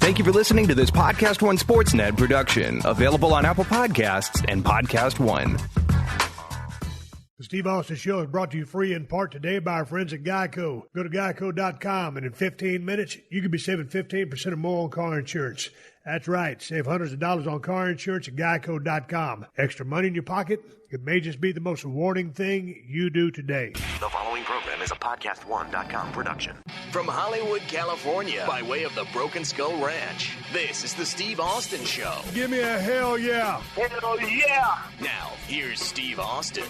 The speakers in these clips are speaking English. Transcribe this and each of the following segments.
Thank you for listening to this PodcastOne Sportsnet production, available on Apple Podcasts and PodcastOne. The Steve Austin Show is brought to you free in part today by our friends at Geico. Go to geico.com, and in 15 minutes, you could be saving 15% or more on car insurance. That's right. Save hundreds of dollars on car insurance at geico.com. Extra money in your pocket? It may just be the most rewarding thing you do today. The following program is a PodcastOne.com production. From Hollywood, California, by way of the Broken Skull Ranch, this is the Steve Austin Show. Give me a hell yeah. Hell yeah! Now, here's Steve Austin.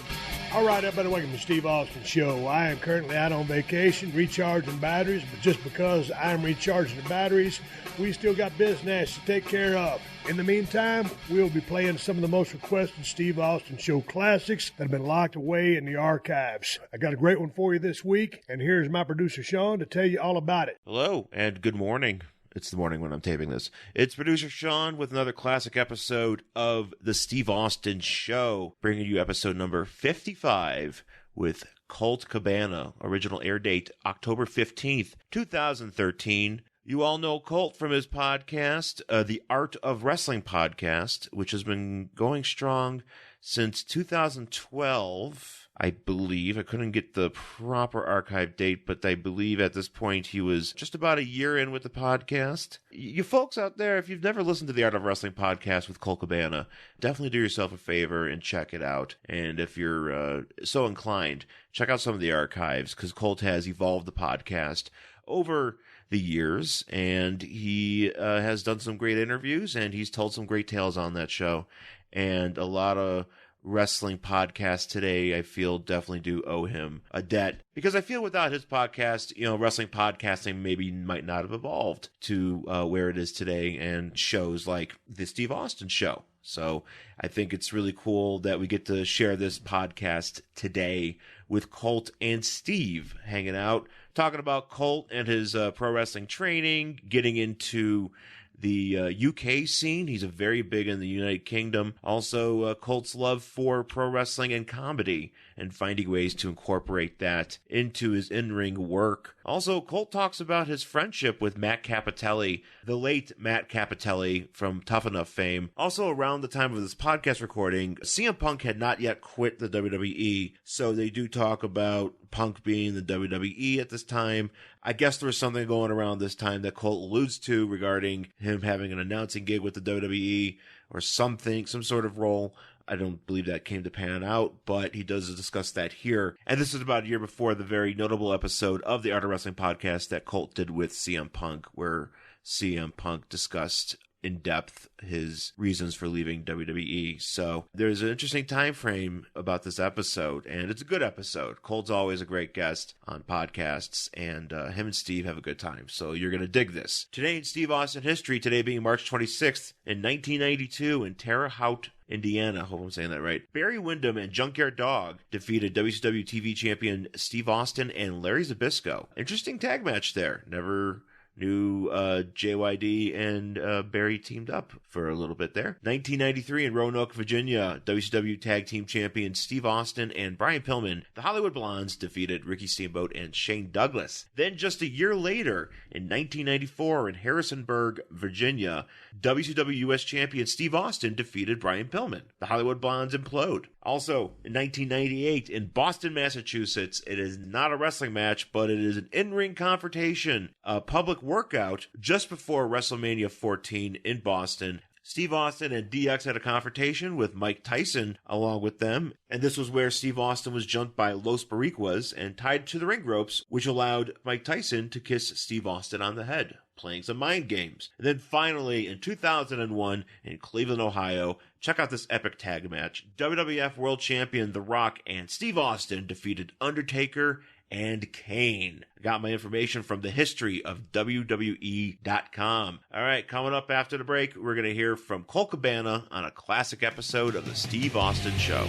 All right, everybody, welcome to the Steve Austin Show. I am currently out on vacation, recharging batteries, but just because I'm recharging the batteries, we still got business to take care of. In the meantime, we'll be playing some of the most requested Steve Austin Show classics that have been locked away in the archives. I got a great one for you this week, and here's my producer, Sean, to tell you all about it. Hello, and good morning. It's the morning when I'm taping this. It's producer Sean with another classic episode of the Steve Austin Show, bringing you episode number 55 with Colt Cabana. Original air date October 15th, 2013. You all know Colt from his podcast, the Art of Wrestling podcast, which has been going strong since 2012. I believe. I couldn't get the proper archive date, but I believe at this point he was just about a year in with the podcast. You folks out there, if you've never listened to the Art of Wrestling podcast with Colt Cabana, definitely do yourself a favor and check it out. And if you're so inclined, check out some of the archives, because Colt has evolved the podcast over the years, and he has done some great interviews, and he's told some great tales on that show. And a lot of wrestling podcasts today, I feel, definitely do owe him a debt, because I feel without his podcast, wrestling podcasting maybe might not have evolved to where it is today, and shows like the Steve Austin Show. So I think it's really cool that we get to share this podcast today with Colt and Steve hanging out, talking about Colt and his pro wrestling training, getting into the UK scene. He's very big in the United Kingdom. Also, Colt's love for pro wrestling and comedy, and finding ways to incorporate that into his in-ring work. Also, Colt talks about his friendship with Matt Cappotelli, the late Matt Cappotelli from Tough Enough fame. Also, around the time of this podcast recording, CM Punk had not yet quit the WWE, so they do talk about Punk being the WWE at this time. I guess there was something going around this time that Colt alludes to regarding him having an announcing gig with the WWE or something, some sort of role. I don't believe that came to pan out, but he does discuss that here. And this is about a year before the very notable episode of the Art of Wrestling podcast that Colt did with CM Punk, where CM Punk discussed in depth his reasons for leaving WWE. So there's an interesting time frame about this episode, and it's a good episode. Colt's always a great guest on podcasts, and him and Steve have a good time. So you're going to dig this. Today in Steve Austin history, today being March 26th in 1992 in Terre Haute, Indiana. I hope I'm saying that right. Barry Windham and Junkyard Dog defeated WCW TV champion Steve Austin and Larry Zbyszko. Interesting tag match there. Never knew JYD and Barry teamed up for a little bit there. 1993 in Roanoke, Virginia, WCW Tag Team Champion Steve Austin and Brian Pillman, the Hollywood Blondes, defeated Ricky Steamboat and Shane Douglas. Then just a year later, in 1994 in Harrisonburg, Virginia, WCW US Champion Steve Austin defeated Brian Pillman. The Hollywood Blondes implode. Also, in 1998 in Boston, Massachusetts, it is not a wrestling match, but it is an in-ring confrontation, a public workout just before WrestleMania 14 in Boston. Steve Austin and DX had a confrontation with Mike Tyson along with them, and this was where Steve Austin was jumped by Los Boricuas and tied to the ring ropes, which allowed Mike Tyson to kiss Steve Austin on the head, playing some mind games. And then finally, in 2001 in Cleveland, Ohio, check out this epic tag match. WWF World Champion The Rock and Steve Austin defeated Undertaker and Kane. I got my information from the history of WWE.com. All right, coming up after the break, we're going to hear from Colt Cabana on a classic episode of the Steve Austin Show.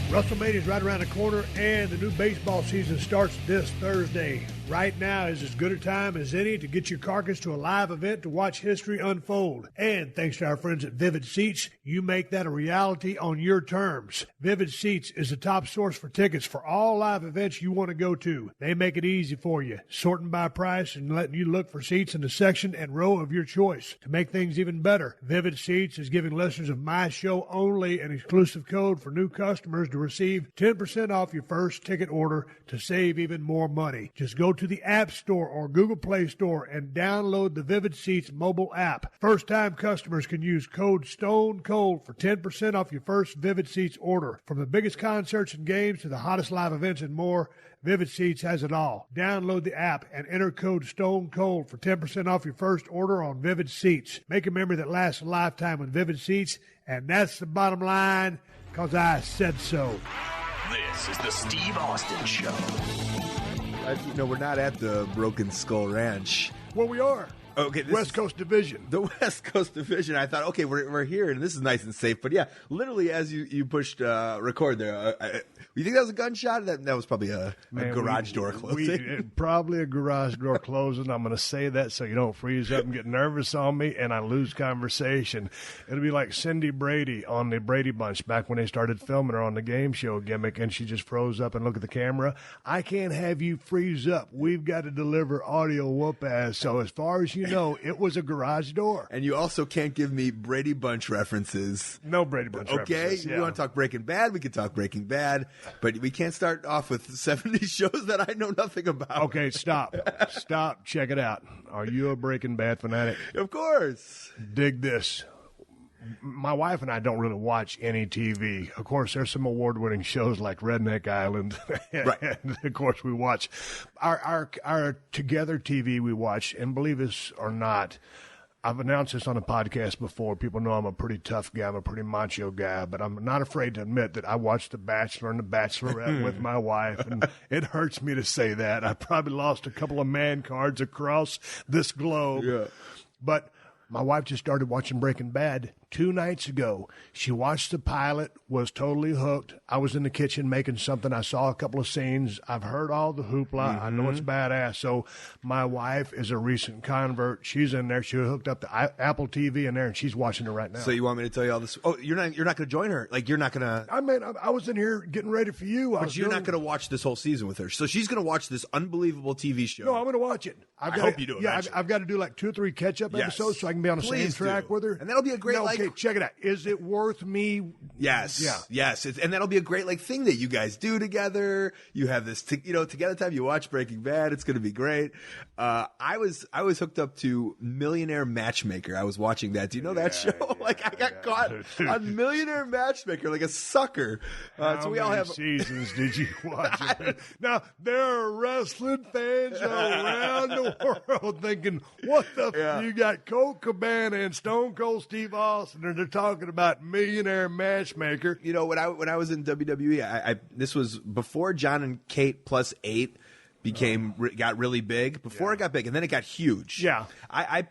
WrestleMania is right around the corner, and the new baseball season starts this Thursday. Right now is as good a time as any to get your carcass to a live event to watch history unfold. And thanks to our friends at Vivid Seats, you make that a reality on your terms. Vivid Seats is the top source for tickets for all live events you want to go to. They make it easy for you, sorting by price and letting you look for seats in the section and row of your choice. To make things even better, Vivid Seats is giving listeners of my show only an exclusive code for new customers to receive 10% off your first ticket order to save even more money. Just go to the App Store or Google Play Store and download the Vivid Seats mobile app. First-time customers can use code Stone Cold for 10% off your first Vivid Seats order. From the biggest concerts and games to the hottest live events and more, Vivid Seats has it all. Download the app and enter code Stone Cold for 10% off your first order on Vivid Seats. Make a memory that lasts a lifetime with Vivid Seats, and that's the bottom line, because I said so. This is the Steve Austin Show. We're not at the Broken Skull Ranch. Well, we are. Okay, West Coast Division. The West Coast Division. I thought, okay, we're here, and this is nice and safe. But yeah, literally as you pushed record there, you think that was a gunshot? That was probably a garage door closing. Probably a garage door closing. I'm going to say that so you don't freeze up and get nervous on me and I lose conversation. It'll be like Cindy Brady on the Brady Bunch back when they started filming her on the game show Gimmick, and she just froze up and looked at the camera. I can't have you freeze up. We've got to deliver audio whoop-ass. So as far as you know, it was a garage door. And you also can't give me Brady Bunch references. No Brady Bunch references. Okay, you want to talk Breaking Bad? We can talk Breaking Bad. But we can't start off with 70 shows that I know nothing about. Okay, stop. Stop. Check it out. Are you a Breaking Bad fanatic? Of course. Dig this. My wife and I don't really watch any TV. Of course, there's some award-winning shows like Redneck Island. Right. And of course, we watch our together TV we watch, and believe this or not, I've announced this on a podcast before. People know I'm a pretty tough guy. I'm a pretty macho guy, but I'm not afraid to admit that I watched The Bachelor and The Bachelorette with my wife, and it hurts me to say that. I probably lost a couple of man cards across this globe. Yeah. But my wife just started watching Breaking Bad 2 nights ago. She watched the pilot, was totally hooked. I was in the kitchen making something. I saw a couple of scenes. I've heard all the hoopla. I know it's badass. So my wife is a recent convert. She's in there. She hooked up the Apple TV in there, and she's watching it right now. So you want me to tell you all this? Oh, you're not going to join her? Like, you're not going to? I mean, I was in here getting ready for you. But you're not going to watch this whole season with her. So she's going to watch this unbelievable TV show. No, I'm going to watch it. I hope you do. Yeah, I've got to do like 2 or 3 catch-up episodes so I can be on the same track with her. And that'll be a great, okay, check it out. Is it worth me? Yes. Yeah. Yes. And that'll be a great thing that you guys do together. You have this, together time. You watch Breaking Bad. It's going to be great. I was hooked up to Millionaire Matchmaker. I was watching that. Do you know that show? I got caught on Millionaire Matchmaker like a sucker. How we all many have seasons did you watch it? Now there are wrestling fans around the world thinking, "What the? You got Colt Cabana and Stone Cold Steve Austin, and they're talking about Millionaire Matchmaker." You know, when I was in WWE, this was before JON and KATE plus 8 got really big. Before it got big, and then it got huge. Yeah. I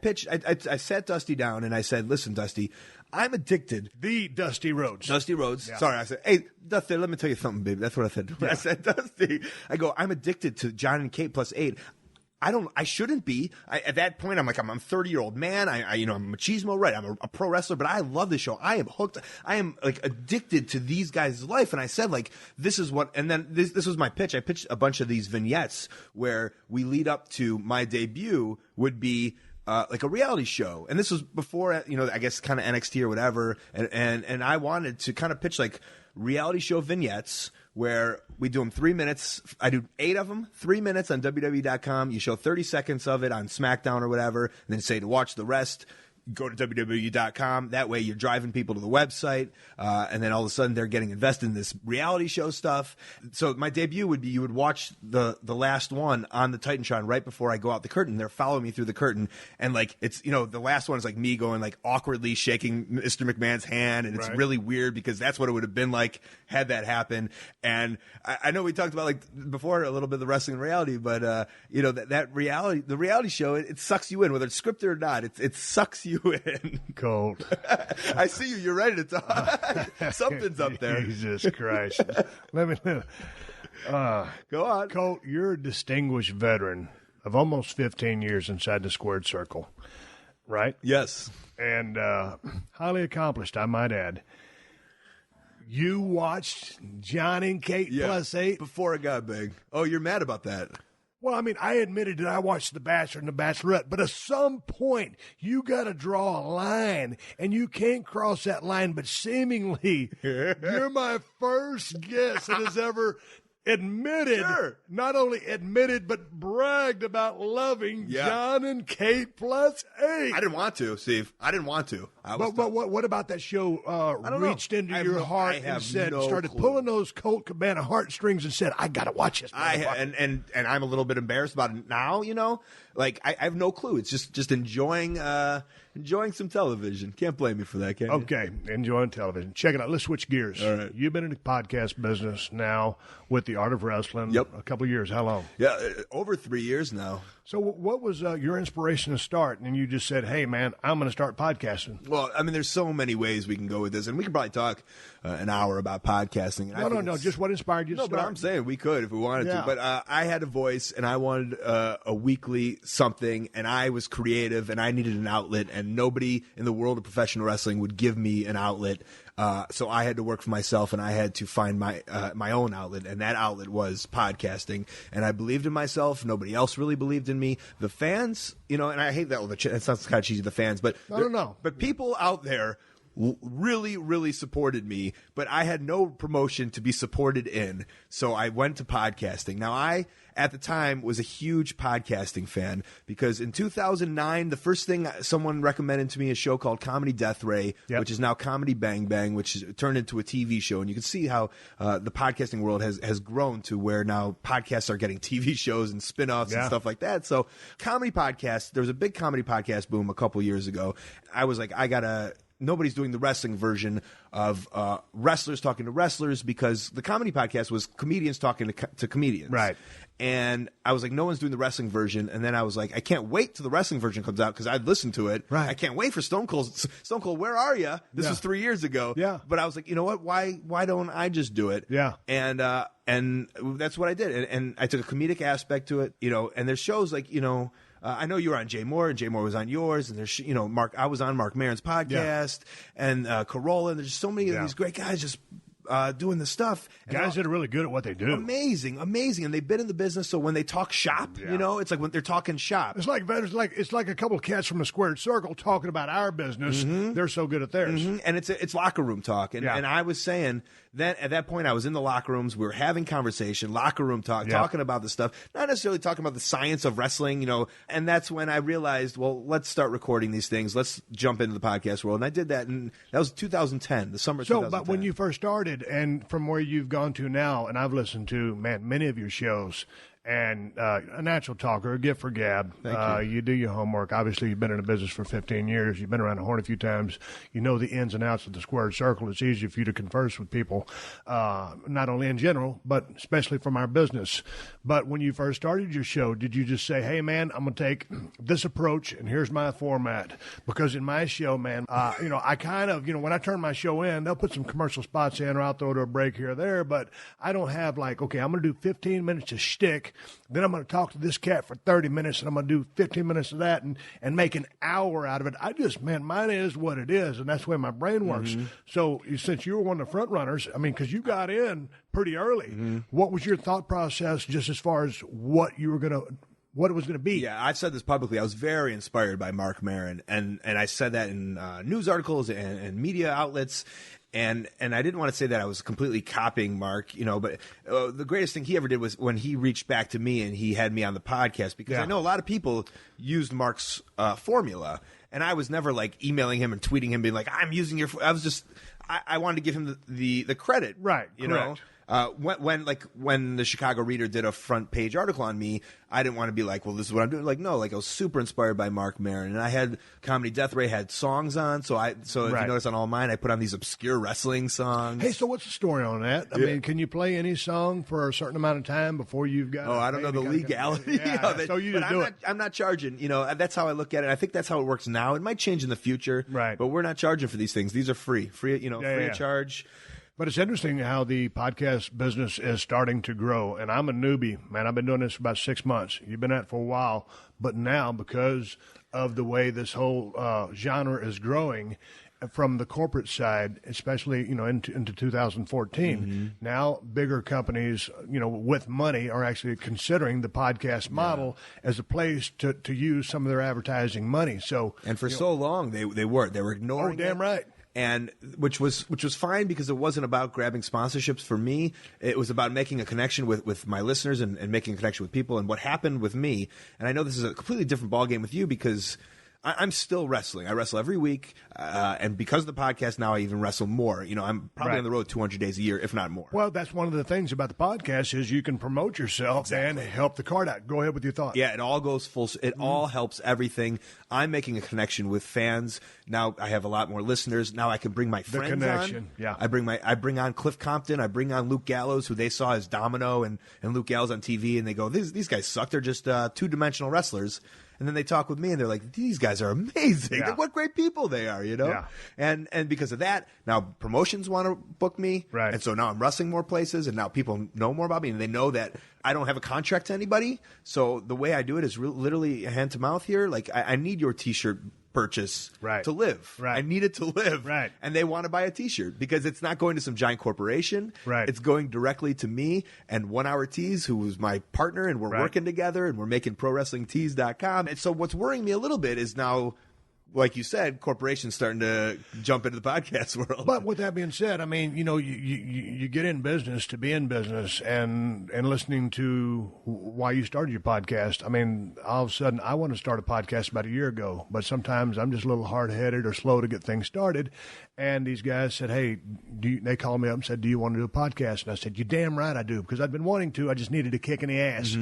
sat Dusty down and I said, "Listen, Dusty, I'm addicted." The Dusty Rhodes. Dusty Rhodes. Yeah. Sorry, I said, "Hey, Dusty, let me tell you something, baby." That's what I said. When I said Dusty, I go, "I'm addicted to JON and KATE plus 8. I shouldn't be. At that point, I'm like, I'm a 30-year-old man. I'm machismo, right? I'm a pro wrestler, but I love this show. I am hooked. I am addicted to these guys' life. And I said, this is what, and then this was my pitch. I pitched a bunch of these vignettes where we lead up to my debut would be, like a reality show. And this was before, I guess kind of NXT or whatever. And I wanted to kind of pitch reality show vignettes where we do them 3 minutes. I do 8 of them, 3 minutes on WWE.com. You show 30 seconds of it on SmackDown or whatever, and then say to watch the rest, go to WWE.com. That way you're driving people to the website, and then all of a sudden they're getting invested in this reality show stuff. So my debut would be you would watch the last one on the Titantron right before I go out the curtain. They're following me through the curtain, and it's the last one is me going awkwardly shaking Mr. McMahon's hand, and it's really weird because that's what it would have been like had that happened. And I know we talked about before a little bit of the wrestling reality, but the reality show it sucks you in whether it's scripted or not. It sucks you in. Colt. I see you. You're ready to talk. Something's up there. Jesus Christ. Let me Go on. Colt, you're a distinguished veteran of almost 15 years inside the squared circle, right? Yes. And highly accomplished, I might add. You watched Jon and Kate plus 8? Before it got big. Oh, you're mad about that? Well, I mean, I admitted that I watched The Bachelor and The Bachelorette, but at some point, you got to draw a line, and you can't cross that line, but seemingly, you're my first guest that has ever admitted, not only admitted, but bragged about loving Jon and Kate plus 8. I didn't want to, Steve. I didn't want to. But what about that show reached into your heart and started pulling those Colt Cabana heartstrings and said, I got to watch this. And I'm a little bit embarrassed about it now, you know? Like, I have no clue. It's just enjoying some television. Can't blame me for that, can you? Okay, enjoying television. Check it out. Let's switch gears. All right. You've been in the podcast business now with The Art of Wrestling. Yep. A couple of years. How long? Yeah, over 3 years now. So what was your inspiration to start? And you just said, hey, man, I'm going to start podcasting. Well, I mean, there's so many ways we can go with this. And we could probably talk an hour about podcasting. No. Just what inspired you to start? No, but I'm saying we could if we wanted to. But I had a voice, and I wanted a weekly something, and I was creative, and I needed an outlet, and nobody in the world of professional wrestling would give me an outlet. So I had to work for myself, and I had to find my own outlet, and that outlet was podcasting. And I believed in myself. Nobody else really believed in me. The fans, you know, and I hate that. It sounds kind of cheesy, the fans, but no. But people out there really, really supported me, but I had no promotion to be supported in. So I went to podcasting. Now, I, at the time, was a huge podcasting fan because in 2009, the first thing someone recommended to me a show called Comedy Death Ray, which is now Comedy Bang Bang, which is turned into a TV show. And you can see how the podcasting world has grown to where now podcasts are getting TV shows and spin-offs and stuff like that. So comedy podcasts, there was a big comedy podcast boom a couple years ago. I was like, nobody's doing the wrestling version of wrestlers talking to wrestlers because the comedy podcast was comedians talking to comedians. Right. And I was like, no one's doing the wrestling version. And then I was like, I can't wait till the wrestling version comes out because I'd listened to it. Right. I can't wait for Stone Cold. Stone Cold, where are you? This was 3 years ago. Yeah. But I was like, you know what? Why don't I just do it? Yeah. And that's what I did. And I took a comedic aspect to it, you know, and there's shows like, you know, I know you were on Jay Moore, and Jay Moore was on yours, and there's, you know, I was on Mark Maron's podcast, and Corolla, and there's just so many of these great guys just doing this stuff. Guys that are really good at what they do. Amazing. And they've been in the business, so when they talk shop, you know, it's like when they're talking shop. It's like a couple of cats from the squared circle talking about our business. They're so good at theirs. And it's locker room talk. And I was saying that at that point I was in the locker rooms. We were having conversation, locker room talk, talking about the stuff, not necessarily talking about the science of wrestling, you know. And that's when I realized, well, let's start recording these things. Let's jump into the podcast world. And I did that, and that was 2010, the summer of 2010. But when you first started, and from where you've gone to now, and I've listened to, many of your shows, and a natural talker, a gift for gab. Thank you. You do your homework. Obviously, you've been in the business for 15 years. You've been around the horn a few times. You know the ins and outs of the squared circle. It's easy for you to converse with people, not only in general, but especially from our business. But when you first started your show, did you just say, hey, man, I'm going to take this approach, and here's my format? Because in my show, man, you know, I kind of, you know, when I turn my show in, they'll put some commercial spots in, or I'll throw to a break here or there, but I don't have like, okay, I'm going to do 15 minutes of shtick, then I'm going to talk to this cat for 30 minutes, and I'm going to do 15 minutes of that and make an hour out of it. Mine is what it is, and that's the way my brain works. So since you were one of the front runners, I mean, because you got in pretty early, what was your thought process just as far as what it was going to be? Yeah, I've said this publicly. I was very inspired by Mark Maron, and I said that in news articles and media outlets. And I didn't want to say that I was completely copying Mark, you know, but the greatest thing he ever did was when he reached back to me and he had me on the podcast, because I know a lot of people used Mark's formula, and I was never like emailing him and tweeting him being like, I'm using your. I was just I wanted to give him the credit, right? You know. When the Chicago Reader did a front page article on me, I didn't want to be like, well, this is what I'm doing. Like, no, like I was super inspired by Mark Maron, and I had Comedy Death Ray had songs on. So if you notice on all mine, I put on these obscure wrestling songs. Hey, so what's the story on that? I mean, can you play any song for a certain amount of time before you've got? Oh, I don't know the legality of it. So you just do it. I'm not charging. You know, that's how I look at it. I think that's how it works now. It might change in the future, right? But we're not charging for these things. These are free. You know, free of charge. But it's interesting how the podcast business is starting to grow. And I'm a newbie, man. I've been doing this for about 6 months. You've been at it for a while. But now, because of the way this whole genre is growing from the corporate side, especially, into 2014, now bigger companies, with money are actually considering the podcast model as a place to use some of their advertising money. So, and for so long they were ignoring damn right. And which was fine because it wasn't about grabbing sponsorships for me. It was about making a connection with my listeners and making a connection with people. And what happened with me, and I know this is a completely different ballgame with you because I'm still wrestling. I wrestle every week, and because of the podcast now, I even wrestle more. I'm probably on the road 200 days a year, if not more. Well, that's one of the things about the podcast is you can promote yourself and help the card out. Go ahead with your thought. Yeah, it all goes full. It all helps everything. I'm making a connection with fans. Now I have a lot more listeners. Now I can bring my friends connection, on. yeah. I bring on Cliff Compton. I bring on Luke Gallows, who they saw as Domino and Luke Gallows on TV, and they go, these guys suck. They're just two-dimensional wrestlers. And then they talk with me, and they're like, "These guys are amazing! Yeah. What great people they are!" Yeah. And because of that, now promotions want to book me, right? And so now I'm wrestling more places, and now people know more about me, and they know that I don't have a contract to anybody. So the way I do it is literally hand to mouth here. Like I need your T-shirt purchase to live. Right. I need it to live. Right. And they want to buy a T-shirt because it's not going to some giant corporation. Right. It's going directly to me and 1 Hour Tees, who was my partner, and we're working together, and we're making ProWrestlingTees.com. And so what's worrying me a little bit is now, like you said, corporations starting to jump into the podcast world. But with that being said, I mean, you get in business to be in business, and listening to why you started your podcast. I mean, all of a sudden, I want to start a podcast about a year ago, but sometimes I'm just a little hard-headed or slow to get things started. And these guys said, hey, they called me up and said, do you want to do a podcast? And I said, you're damn right I do, because I'd been wanting to. I just needed a kick in the ass.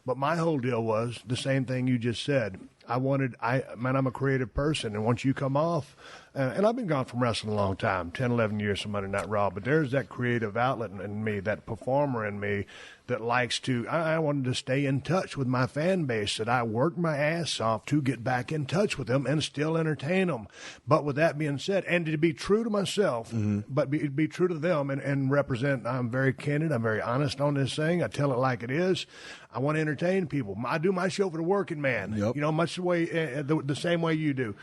But my whole deal was the same thing you just said. I'm a creative person, and once you come off, and I've been gone from wrestling a long time, 10, 11 years from Monday Night Raw, but there's that creative outlet in me, that performer in me that likes to, I wanted to stay in touch with my fan base, that I worked my ass off to get back in touch with them and still entertain them. But with that being said, and to be true to myself, but be true to them and represent, I'm very candid, I'm very honest on this thing, I tell it like it is. I want to entertain people. I do my show for the working man, much the same way you do.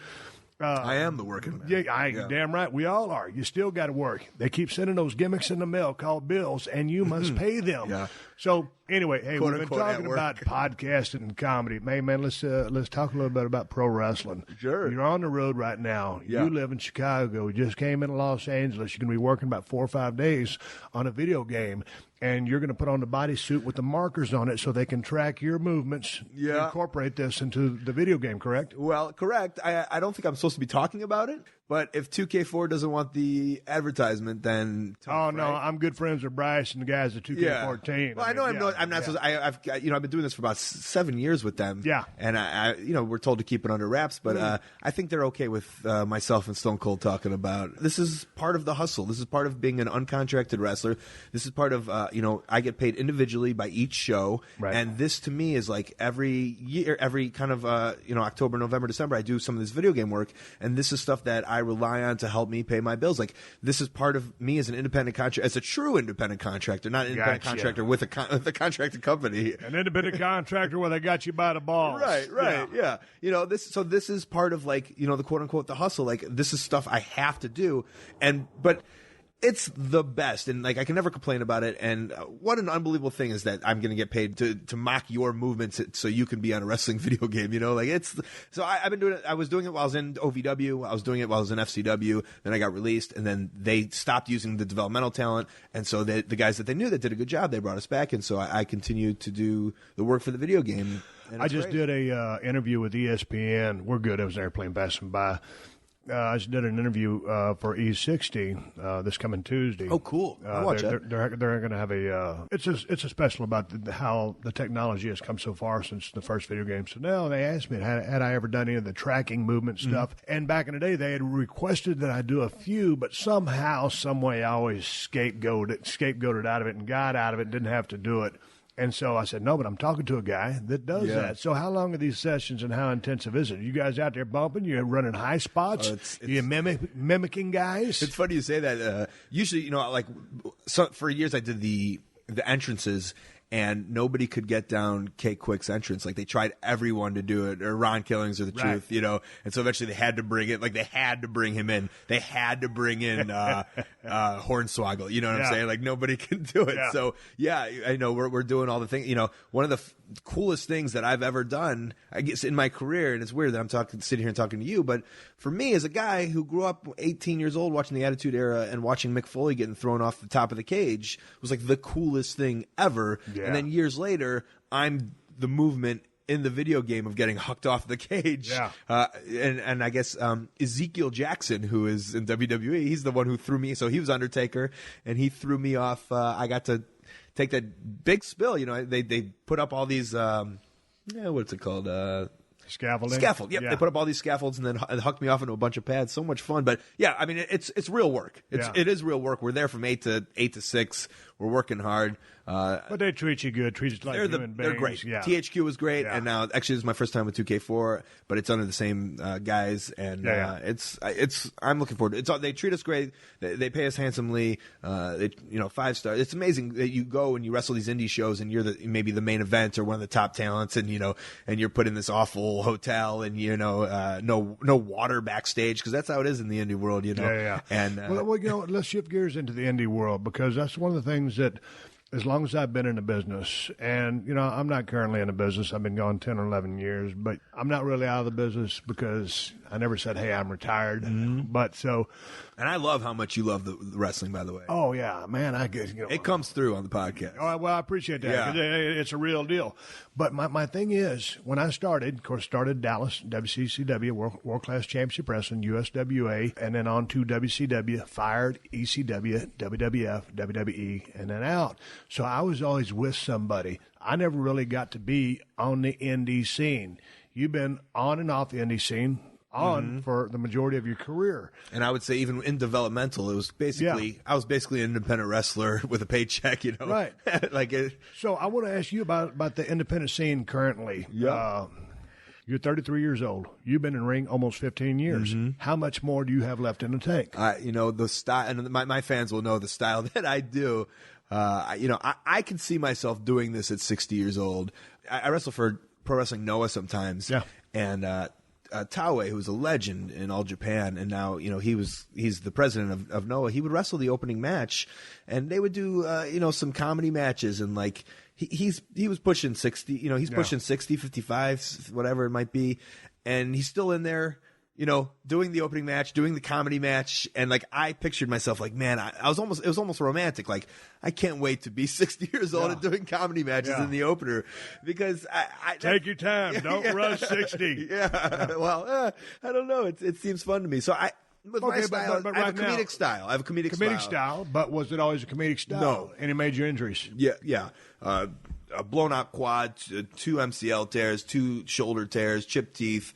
I am the working man. Yeah, damn right. We all are. You still got to work. They keep sending those gimmicks in the mail called bills, and you must pay them. Yeah. So anyway, hey, Quote, we've been unquote, talking about podcasting and comedy. Man, let's talk a little bit about pro wrestling. Sure. You're on the road right now. Yeah. You live in Chicago. You just came into Los Angeles. You're going to be working about 4 or 5 days on a video game. And you're going to put on the bodysuit with the markers on it so they can track your movements. Yeah. Incorporate this into the video game, correct? Well, correct. I don't think I'm supposed to be talking about it, but if 2K4 doesn't want the advertisement, then no, I'm good friends with Bryce and the guys at 2K14. Well, I'm not supposed. I've been doing this for about 7 years with them. Yeah. And we're told to keep it under wraps, but I think they're okay with myself and Stone Cold talking about this is part of the hustle. This is part of being an uncontracted wrestler. This is part of I get paid individually by each show, and this to me is like every year, every kind of October, November, December, I do some of this video game work, and this is stuff that I rely on to help me pay my bills. Like this is part of me as an independent contractor, as a true independent contractor, not an independent contractor with a contracted company. An independent contractor where they got you by the balls. Right, yeah. This is part of like the quote unquote the hustle. Like this is stuff I have to do, but it's the best, and like I can never complain about it. And what an unbelievable thing is that I'm going to get paid to mock your movements so you can be on a wrestling video game. I've been doing it. I was doing it while I was in OVW. I was doing it while I was in FCW. Then I got released, and then they stopped using the developmental talent. And so the guys that they knew that did a good job, they brought us back. And so I continued to do the work for the video game. I just did a interview with ESPN. We're good. It was an airplane passing by. I just did an interview for E60 this coming Tuesday. Oh, cool! I'll watch that. They're going to have it's a special about how the technology has come so far since the first video game. So now they asked me had I ever done any of the tracking movement stuff. And back in the day, they had requested that I do a few, but somehow, some way, I always scapegoated out of it and got out of it and didn't have to do it. And so I said, no, but I'm talking to a guy that does that. So how long are these sessions and how intensive is it? You guys out there bumping? You're running high spots? You're mimicking guys? It's funny you say that. Usually, for years I did the entrances, and nobody could get down K Quick's entrance. Like, they tried everyone to do it, or Ron Killings or The Truth, and so eventually they had to bring it. Like, they had to bring him in. They had to bring in Hornswoggle. You know what I'm saying? Like, nobody can do it. Yeah. So I know we're doing all the things. One of the coolest things that I've ever done, I guess, in my career, and it's weird that I'm sitting here and talking to you, but for me, as a guy who grew up 18 years old watching the Attitude Era and watching Mick Foley getting thrown off the top of the cage was like the coolest thing ever. Yeah. And then years later, I'm the movement in the video game of getting hucked off the cage. Yeah. And I guess Ezekiel Jackson, who is in WWE, he's the one who threw me. So he was Undertaker, and he threw me off. I got to take that big spill. They put up all these, what's it called? Scaffolding. Scaffold. Yep. Yeah. They put up all these scaffolds and then hucked me off into a bunch of pads. So much fun. But yeah, I mean, it's real work. It is real work. We're there from 8 to 6. We're working hard. But they treat you good. Treat you like human beings. They're great. Yeah. THQ was great, and now actually this is my first time with 2K4, but it's under the same guys, and it's I'm looking forward to it. They treat us great. They pay us handsomely. 5-star. It's amazing that you go and you wrestle these indie shows, and you're maybe the main event or one of the top talents, and and you're put in this awful hotel, and no water backstage, because that's how it is in the indie world. And let's shift gears into the indie world, because that's one of the things that, as long as I've been in the business, and, I'm not currently in the business. I've been gone 10 or 11 years, but I'm not really out of the business because I never said, hey, I'm retired. Mm-hmm. And I love how much you love the wrestling, by the way. Oh, yeah, man. It comes through on the podcast. Oh, well, I appreciate that. Yeah. It's a real deal. But my thing is, when I started Dallas, WCCW, World Class Championship Wrestling, USWA, and then on to WCW, fired, ECW, WWF, WWE, and then out. So I was always with somebody. I never really got to be on the indie scene. You've been on and off the indie scene for the majority of your career. And I would say even in developmental, it was basically I was basically an independent wrestler with a paycheck, Right. So I want to ask you about the independent scene currently. Yeah. You're 33 years old. You've been in ring almost 15 years. Mm-hmm. How much more do you have left in the tank? The style, and my fans will know the style that I do. I can see myself doing this at 60 years old. I wrestle for Pro Wrestling Noah sometimes. Yeah. And Taue, who's a legend in All Japan, and now he's the president of Noah. He would wrestle the opening match, and they would do some comedy matches, and like he was pushing 60. He's pushing 60, 55, whatever it might be, and he's still in there. Doing the opening match, doing the comedy match, and like I pictured myself like, man, it was almost romantic. Like, I can't wait to be 60 years old and doing comedy matches in the opener, because I take your time, don't rush 60. Well, I don't know. It seems fun to me. So my style, I have a comedic style. I have a comedic style. But was it always a comedic style? No. Any major injuries? Yeah. A blown out quad, 2 MCL tears, 2 shoulder tears, chipped teeth,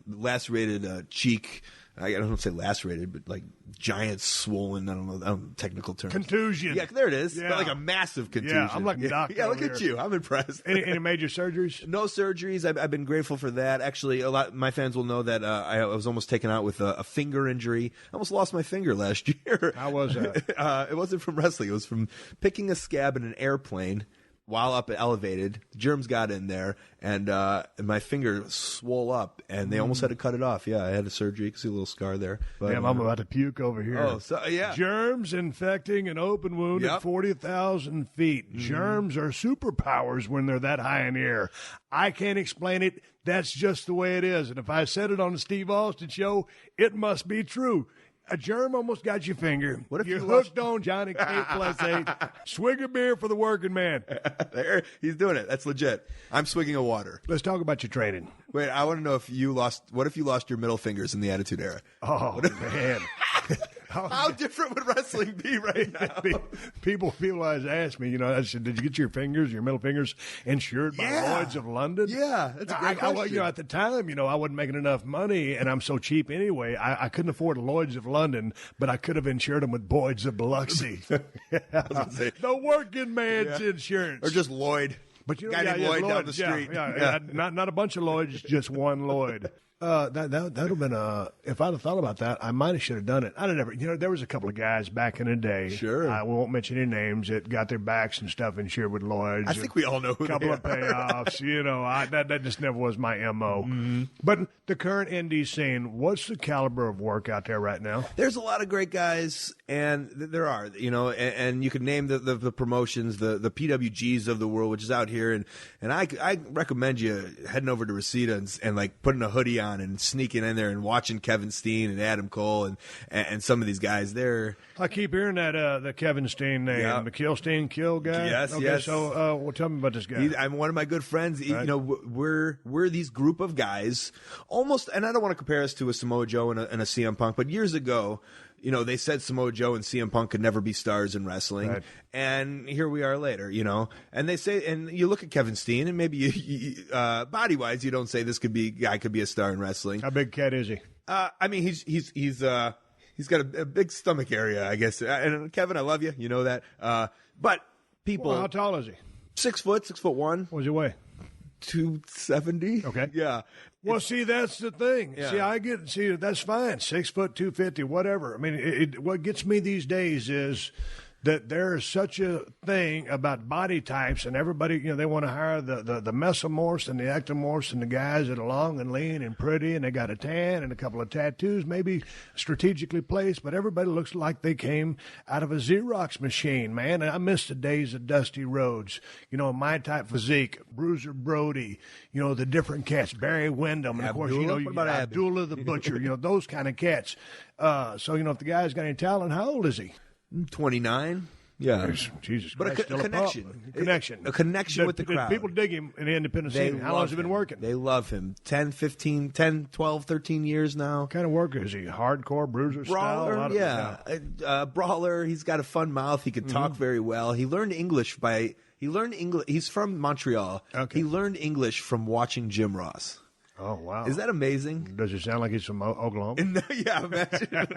lacerated cheek. I don't want to say lacerated, but like giant swollen. I don't know technical terms. Contusion. Yeah, there it is. Yeah. But like a massive contusion. Yeah, I'm like a doctor. Yeah, look at you. I'm impressed. Any major surgeries? No surgeries. I've been grateful for that. Actually, my fans will know that I was almost taken out with a finger injury. I almost lost my finger last year. How was that? It wasn't from wrestling. It was from picking a scab in an airplane. While up elevated, germs got in there, and my finger swole up, and they almost had to cut it off. Yeah, I had a surgery. You can see a little scar there. But, damn, I'm about to puke over here. Oh, so, yeah. Germs infecting an open wound at 40,000 feet. Mm-hmm. Germs are superpowers when they're that high in the air. I can't explain it. That's just the way it is. And if I said it on the Steve Austin Show, it must be true. A germ almost got your finger. What if you're hooked on JON KATE Plus 8? Swig a beer for the working man. There, he's doing it. That's legit. I'm swigging a water. Let's talk about your training. Wait, I want to know if you lost. What if you lost your middle fingers in the Attitude Era? Oh man, How different would wrestling be right now? People always ask me, I said, did you get your middle fingers insured by Lloyd's of London? Yeah, that's a great question. At the time, I wasn't making enough money, and I'm so cheap anyway. I couldn't afford Lloyd's of London, but I could have insured them with Boyd's of Biloxi. The working man's insurance. Or just Lloyd. But guy named Lloyd down the street. Not a bunch of Lloyds, just one Lloyd. That would have been if I'd have thought about that, I might have should have done it. I'd have never, there was a couple of guys back in the day. Sure. I won't mention any names that got their backs and stuff insured with Lloyd's. I think we all know who they are. A couple of payoffs, that just never was my MO. Mm-hmm. But the current indie scene, what's the caliber of work out there right now? There's a lot of great guys, and there are, and you could name the promotions, the PWGs of the world, which is out here, and I recommend you heading over to Reseda and like putting a hoodie on and sneaking in there and watching Kevin Steen and Adam Cole and some of these guys. I keep hearing that the Kevin Steen name, the Kill Steen Kill guy. Yes, okay, yes. So, tell me about this guy. I'm one of my good friends. Right. We're these group of guys, almost, and I don't want to compare us to a Samoa Joe and a CM Punk, but years ago, they said Samoa Joe and CM Punk could never be stars in wrestling. Right. And here we are later, And they say, and you look at Kevin Steen, and maybe you body-wise, you don't say this guy could be a star in wrestling. How big cat is he? I mean, he's got a big stomach area, I guess. And Kevin, I love you. You know that. But people. Well, how tall is he? 6 foot, 6'1". What does he weigh? 270. Okay. Yeah. Well, see, that's the thing. Yeah. That's fine. 6 foot, 250, whatever. I mean, what gets me these days is that there is such a thing about body types, and everybody, they want to hire the mesomorphs and the ectomorphs and the guys that are long and lean and pretty, and they got a tan and a couple of tattoos, maybe strategically placed, but everybody looks like they came out of a Xerox machine, man. And I miss the days of Dusty Rhodes, my type physique, Bruiser Brody, the different cats, Barry Windham, and of course, Abdullah the Butcher, those kind of cats. So, if the guy's got any talent, how old is he? 29. Yeah. Jesus but Christ, a connection. A connection with the crowd. People dig him in the independent scene. How long has he been working? They love him. 10, 12, 13 years now. What kind of worker is he? Hardcore, bruiser Brawler, style? Brawler. He's got a fun mouth. He can talk very well. He learned English He's from Montreal. Okay. He learned English from watching Jim Ross. Oh, wow. Is that amazing? Does it sound like he's from Oklahoma? Yeah, imagine.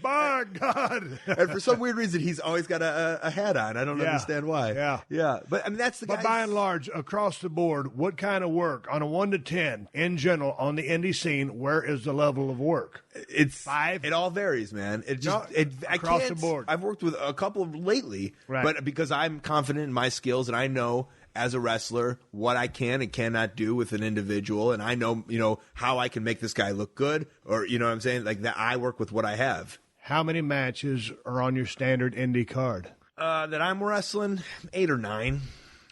By God. And for some weird reason, he's always got a hat on. I don't understand why. Yeah. But, I mean, that's the guy. But by and large, across the board, what kind of work, on a 1 to 10, in general, on the indie scene, where is the level of work? It's 5? It all varies, man. Across the board. I've worked with a couple lately, right. But because I'm confident in my skills and I know as a wrestler what I can and cannot do with an individual, and I know, how I can make this guy look good, or what I'm saying, like that. I work with what I have. How many matches are on your standard indie card? That I'm wrestling 8 or 9.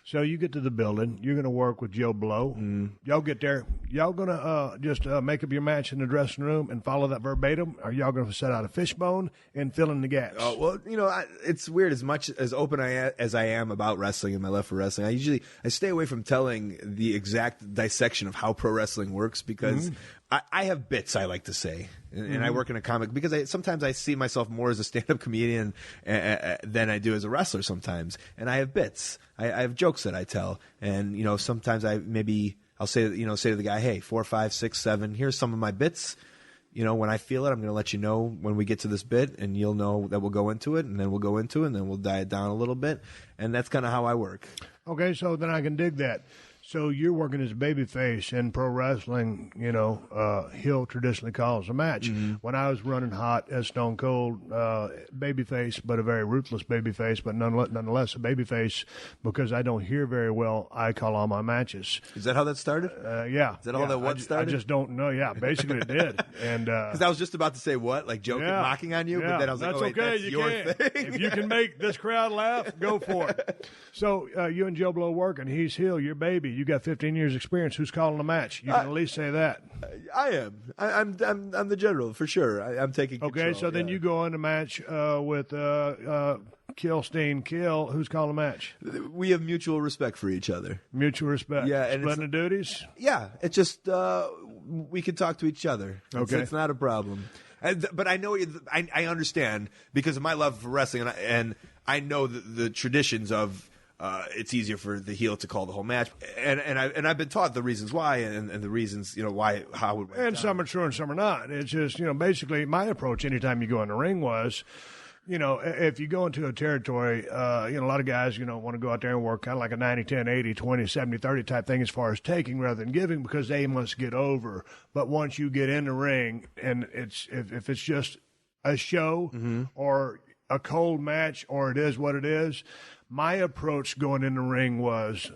So you get to the building, you're going to work with Joe Blow. Y'all get there. Y'all going to just make up your match in the dressing room and follow that verbatim? Or y'all going to set out a fishbone and fill in the gaps? Oh, well, it's weird. As much as open as I am about wrestling and my love for wrestling, I stay away from telling the exact dissection of how pro wrestling works because I have bits I like to say. And I work in a comic because sometimes I see myself more as a stand-up comedian than I do as a wrestler sometimes. And I have bits. I have jokes that I tell. And, sometimes I'll say to the guy, hey, 4, 5, 6, 7, here's some of my bits. When I feel it, I'm going to let you know when we get to this bit, and you'll know that we'll go into it, and then we'll go into it, and then we'll die it down a little bit. And that's kind of how I work. Okay, so then I can dig that. So you're working as a babyface in pro wrestling, Hill traditionally calls a match. When I was running hot as Stone Cold, babyface, but a very ruthless babyface, but nonetheless a babyface, because I don't hear very well, I call all my matches. Is that how that started? Yeah. Is that how that started? I just don't know. Yeah, basically it did. And because I was just about to say what, like joking, mocking on you, but then I was like, that's your thing. If you can make this crowd laugh, go for it. So you and Joe Blow working, he's Hill, your baby. You got 15 years experience. Who's calling the match? You can at least say that. I am. I'm the general for sure. I'm taking control. Okay, so then you go on the match with Kill Steen Kill. Who's calling the match? We have mutual respect for each other. Mutual respect. Yeah, and splitting the duties. Yeah, it's just we can talk to each other. Okay, it's not a problem. But I know I understand because of my love for wrestling, and I know the traditions of it's easier for the heel to call the whole match, and I've been taught the reasons why and the reasons how it went and down. some are true and some are not. It's just basically my approach anytime you go in the ring was, if you go into a territory, a lot of guys, want to go out there and work kind of like a 90-10, 80-20, 70-30 type thing as far as taking rather than giving because they must get over. But once you get in the ring and if it's just a show or a cold match or it is what it is, my approach going in the ring was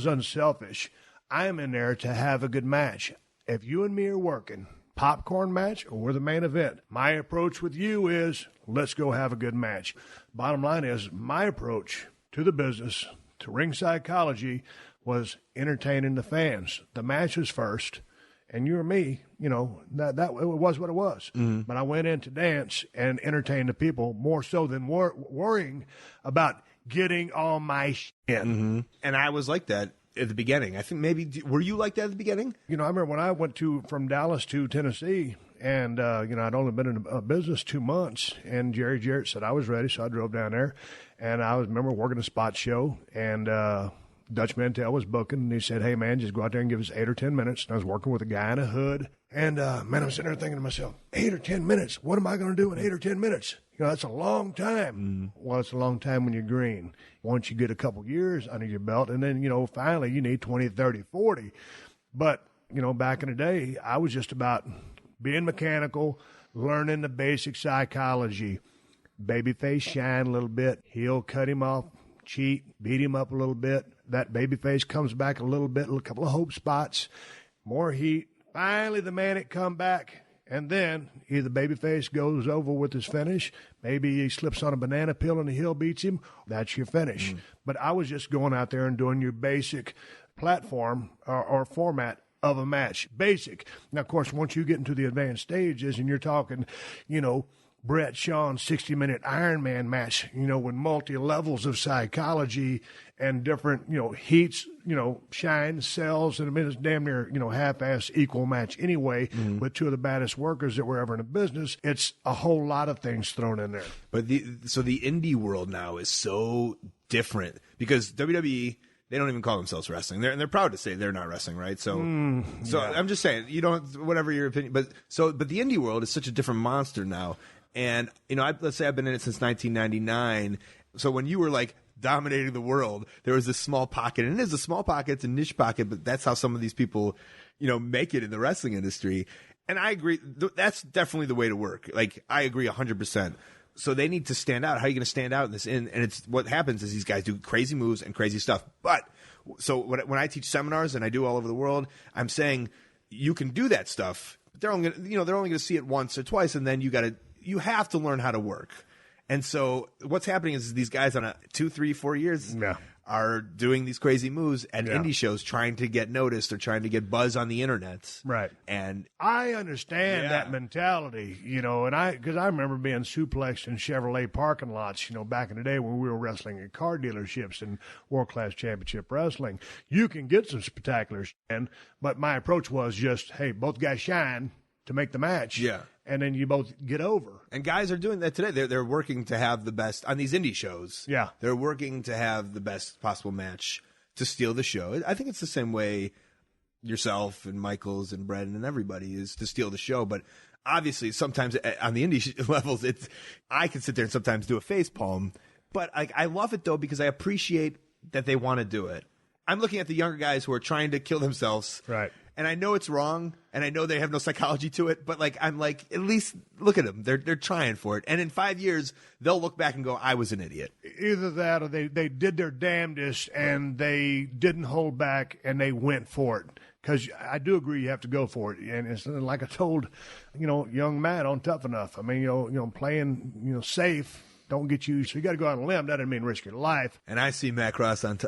unselfish. I'm in there to have a good match. If you and me are working, popcorn match or we're the main event, my approach with you is let's go have a good match. Bottom line is my approach to the business, to ring psychology, was entertaining the fans. The match was first, and you or me, that it was what it was. Mm-hmm. But I went in to dance and entertain the people more so than worrying about getting all my shit. Mm-hmm. And I was like that at the beginning. I think maybe, were you like that at the beginning? I remember when I went from Dallas to Tennessee, and, I'd only been in business 2 months, and Jerry Jarrett said I was ready, so I drove down there, and I remember working a spot show, and Dutch Mantell was booking, and he said, hey, man, just go out there and give us 8 or 10 minutes, and I was working with a guy in a hood, and, man, I'm sitting there thinking to myself, 8 or 10 minutes? What am I going to do in 8 or 10 minutes? That's a long time. Mm-hmm. Well, it's a long time when you're green. Once you get a couple years under your belt, and then, finally you need 20, 30, 40. But, back in the day, I was just about being mechanical, learning the basic psychology. Babyface shine a little bit. Heel cut him off, cheat, beat him up a little bit. That babyface comes back a little bit, a couple of hope spots, more heat. Finally, the Manic come back. And then either babyface goes over with his finish, maybe he slips on a banana peel and the heel beats him. That's your finish. But I was just going out there and doing your basic platform or format of a match. Basic. Now, of course, once you get into the advanced stages and you're talking, Brett Shawn 60-minute Iron Man match, with multi-levels of psychology and different, heats, shine, cells, and I mean, it's damn near, half-ass equal match anyway with two of the baddest workers that were ever in the business. It's a whole lot of things thrown in there. But the indie world now is so different because WWE, they don't even call themselves wrestling. They're proud to say they're not wrestling, right? So I'm just saying, whatever your opinion, but the indie world is such a different monster now. And, let's say I've been in it since 1999. So when you were like dominating the world, there was this small pocket, and it is a small pocket, it's a niche pocket, but that's how some of these people, make it in the wrestling industry. And I agree. That's definitely the way to work. Like, I agree 100%. So they need to stand out. How are you going to stand out in this? And it's what happens is these guys do crazy moves and crazy stuff. But so when I teach seminars and I do all over the world, I'm saying you can do that stuff, but they're only going to see it once or twice, and then you have to learn how to work. And so what's happening is these guys on 2, 3, 4 years are doing these crazy moves at indie shows, trying to get noticed or trying to get buzz on the internet. Right. And I understand that mentality, because I remember being suplexed in Chevrolet parking lots, back in the day when we were wrestling at car dealerships and world-class championship wrestling. You can get some spectacular shit, but my approach was just, hey, both guys shine to make the match. Yeah. And then you both get over. And guys are doing that today. They're working to have the best on these indie shows. Yeah. They're working to have the best possible match to steal the show. I think it's the same way yourself and Michaels and Brendan and everybody is to steal the show. But obviously, sometimes on the indie levels, I can sit there and sometimes do a facepalm. But I love it, though, because I appreciate that they want to do it. I'm looking at the younger guys who are trying to kill themselves. Right. And I know it's wrong, and I know they have no psychology to it, but I'm like, at least look at them. They're trying for it. And in 5 years, they'll look back and go, I was an idiot. Either that or they did their damnedest and they didn't hold back and they went for it. Because I do agree you have to go for it. And it's like I told, young Matt on Tough Enough. I mean, playing, safe. Don't get you. So you got to go out on a limb. That doesn't mean risk your life. And I see Matt Cross on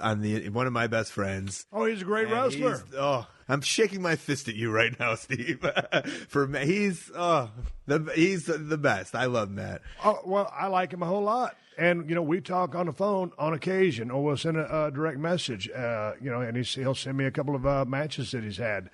one of my best friends. Oh, he's a great wrestler. I'm shaking my fist at you right now, Steve. He's the best. I love Matt. Oh, well, I like him a whole lot. And, we talk on the phone on occasion, or we'll send a direct message, and he'll send me a couple of matches that he's had.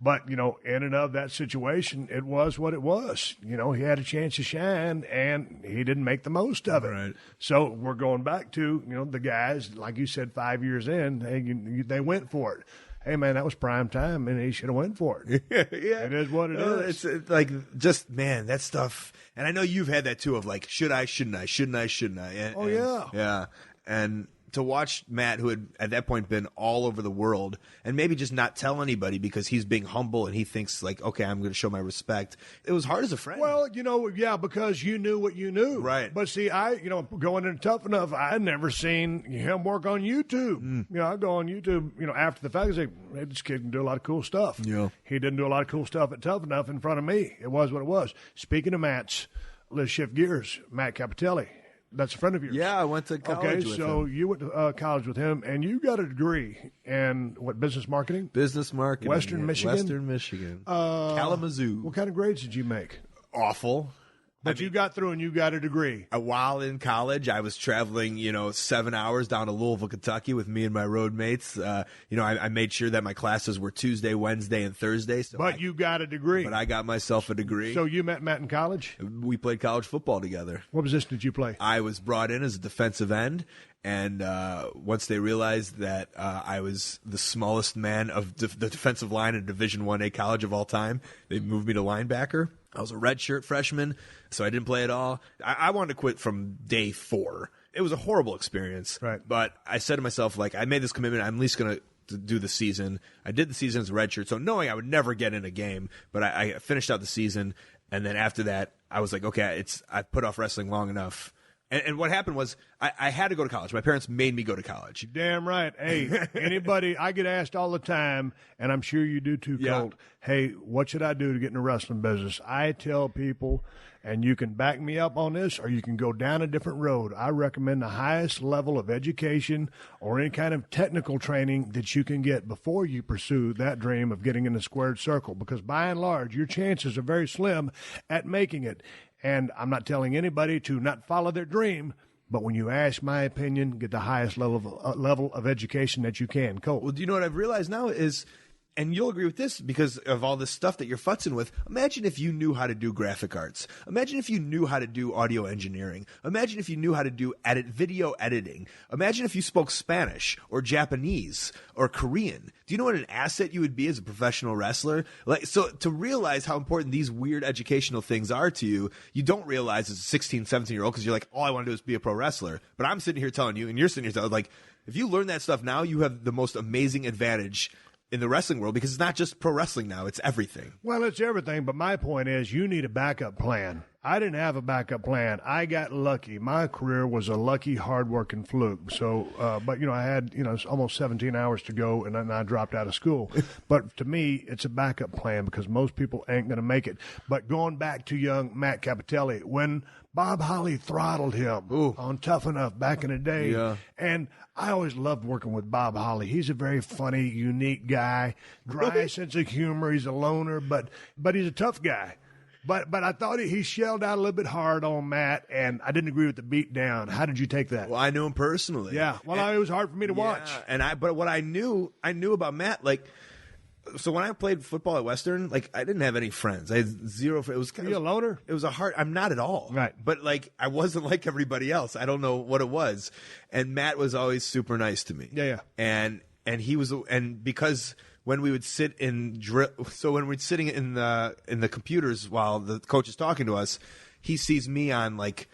But, in and of that situation, it was what it was. He had a chance to shine, and he didn't make the most of it. Right. So we're going back to, the guys, like you said, 5 years in, they went for it. Hey, man, that was prime time, and he should have went for it. Yeah. It is what it is. It's like, just, man, that stuff. And I know you've had that, too, of like, should I, shouldn't I, shouldn't I, shouldn't I? Yeah. Yeah. And to watch Matt, who had at that point been all over the world, and maybe just not tell anybody because he's being humble and he thinks like, okay, I'm going to show my respect. It was hard as a friend. Well, because you knew what you knew. Right. But see, going into Tough Enough, I had never seen him work on YouTube. I go on YouTube, after the fact, I say, hey, this kid can do a lot of cool stuff. Yeah. He didn't do a lot of cool stuff at Tough Enough in front of me. It was what it was. Speaking of Matt's, let's shift gears. Matt Cappotelli. That's a friend of yours. Yeah, I went to college with him. You went to college with him, and you got a degree in what, business marketing? Business marketing. Western Michigan? Western Michigan. Kalamazoo. What kind of grades did you make? Awful. But you got through and you got a degree. While in college, I was traveling, 7 hours down to Louisville, Kentucky with me and my road mates. I made sure that my classes were Tuesday, Wednesday, and Thursday. But you got a degree. But I got myself a degree. So you met Matt in college? We played college football together. What position did you play? I was brought in as a defensive end. And once they realized that I was the smallest man of the defensive line in Division 1A college of all time, they moved me to linebacker. I was a redshirt freshman, so I didn't play at all. I wanted to quit from day 4. It was a horrible experience. Right. But I said to myself, like, I made this commitment. I'm at least going to do the season. I did the season as a redshirt, so knowing I would never get in a game, but I finished out the season. And then after that, I was like, okay, I put off wrestling long enough. And what happened was I had to go to college. My parents made me go to college. Damn right. Hey, anybody, I get asked all the time, and I'm sure you do too, Colt. Hey, what should I do to get in the wrestling business? I tell people, and you can back me up on this, or you can go down a different road. I recommend the highest level of education or any kind of technical training that you can get before you pursue that dream of getting in the squared circle, because by and large, your chances are very slim at making it. And I'm not telling anybody to not follow their dream, but when you ask my opinion, get the highest level of education that you can. Colt. Well, do you know what I've realized now is, and you'll agree with this because of all this stuff that you're futzing with, imagine if you knew how to do graphic arts. Imagine if you knew how to do audio engineering. Imagine if you knew how to do video editing. Imagine if you spoke Spanish or Japanese or Korean. Do you know what an asset you would be as a professional wrestler? Like, so to realize how important these weird educational things are to you, you don't realize as a 16, 17-year-old because you're like, all I want to do is be a pro wrestler. But I'm sitting here telling you, and you're sitting here telling, like, if you learn that stuff now, you have the most amazing advantage in the wrestling world, because it's not just pro wrestling now, it's everything. Well, it's everything, but my point is you need a backup plan. I didn't have a backup plan. I got lucky. My career was a lucky, hard-working fluke. So, but, I had, almost 17 hours to go, and then I dropped out of school. But to me, it's a backup plan because most people ain't going to make it. But going back to young Matt Cappotelli, when Bob Holly throttled him on Tough Enough back in the day, and I always loved working with Bob Holly. He's a very funny, unique guy, dry sense of humor. He's a loner, but he's a tough guy. But I thought he shelled out a little bit hard on Matt, and I didn't agree with the beat down. How did you take that? Well, I knew him personally. Yeah. Well, it was hard for me to watch. But what I knew about Matt, like, so when I played football at Western, like, I didn't have any friends. I had zero. It was kind of a loner. It was a hard. I'm not at all. Right. But like, I wasn't like everybody else. I don't know what it was. And Matt was always super nice to me. Yeah. And he was, and because when we would sit in drill, so when we're sitting in the computers while the coach is talking to us, he sees me on, like,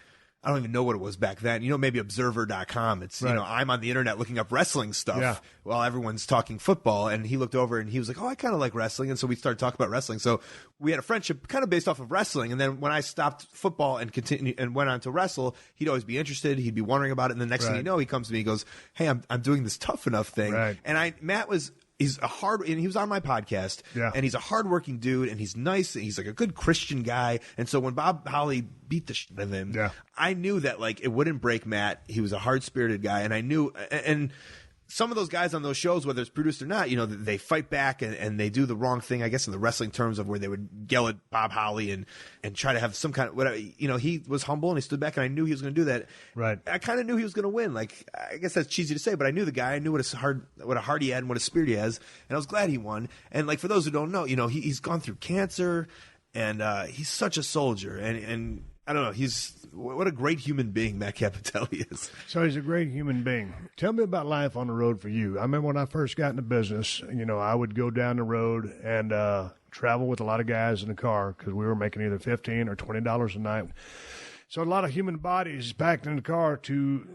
I don't even know what it was back then. Maybe Observer.com. It's, right. I'm on the internet looking up wrestling stuff while everyone's talking football. And he looked over and he was like, oh, I kind of like wrestling. And so we started talking about wrestling. So we had a friendship kind of based off of wrestling. And then when I stopped football and continued and went on to wrestle, he'd always be interested. He'd be wondering about it. And the next thing you know, he comes to me, he goes, hey, I'm doing this Tough Enough thing. Right. And Matt was, and he was on my podcast, and he's a hardworking dude, and he's nice, and he's like a good Christian guy. And so when Bob Holly beat the shit out of him, I knew that, like, it wouldn't break Matt. He was a hard-spirited guy, and I knew, and some of those guys on those shows, whether it's produced or not, they fight back and they do the wrong thing, I guess, in the wrestling terms of where they would yell at Bob Holly and try to have some kind of whatever. He was humble and he stood back, and I knew he was going to do that. Right. I kind of knew he was going to win. Like, I guess that's cheesy to say, but I knew the guy. I knew what a heart he had and what a spirit he has, and I was glad he won. And like, for those who don't know, he's gone through cancer, and he's such a soldier, and I don't know, what a great human being Matt Cappotelli is. So he's a great human being. Tell me about life on the road for you. I remember when I first got into business, I would go down the road and travel with a lot of guys in the car because we were making either $15 or $20 a night. So a lot of human bodies packed in the car to,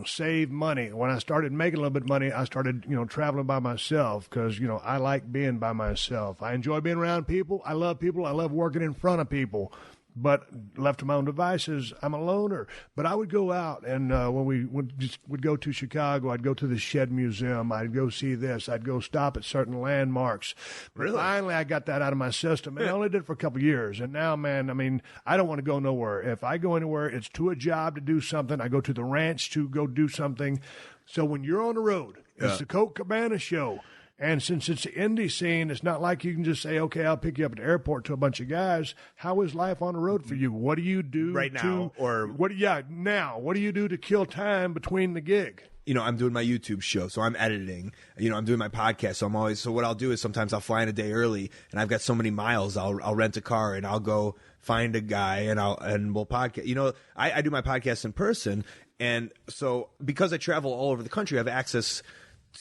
save money. When I started making a little bit of money, I started, traveling by myself because, I like being by myself. I enjoy being around people. I love people. I love working in front of people. But left to my own devices, I'm a loner. But I would go out, and when we would go to Chicago, I'd go to the Shed Museum. I'd go see this. I'd go stop at certain landmarks. Really? But finally, I got that out of my system, and I only did it for a couple of years. And now, man, I don't want to go nowhere. If I go anywhere, it's to a job to do something. I go to the ranch to go do something. So when you're on the road, it's the Colt Cabana show. And since it's the indie scene, it's not like you can just say, okay, I'll pick you up at the airport to a bunch of guys. How is life on the road for you? What do you do right now? Now. What do you do to kill time between the gig? I'm doing my YouTube show, so I'm editing. I'm doing my podcast, so what I'll do is sometimes I'll fly in a day early, and I've got so many miles, I'll rent a car and I'll go find a guy and we'll podcast. I do my podcast in person, and so because I travel all over the country, I have access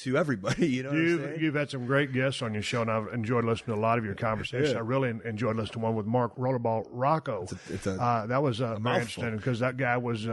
to everybody. You've had some great guests on your show, and I've enjoyed listening to a lot of your conversations. Yeah. I really enjoyed listening to one with Mark Rollerball Rocco. That was very interesting because that guy was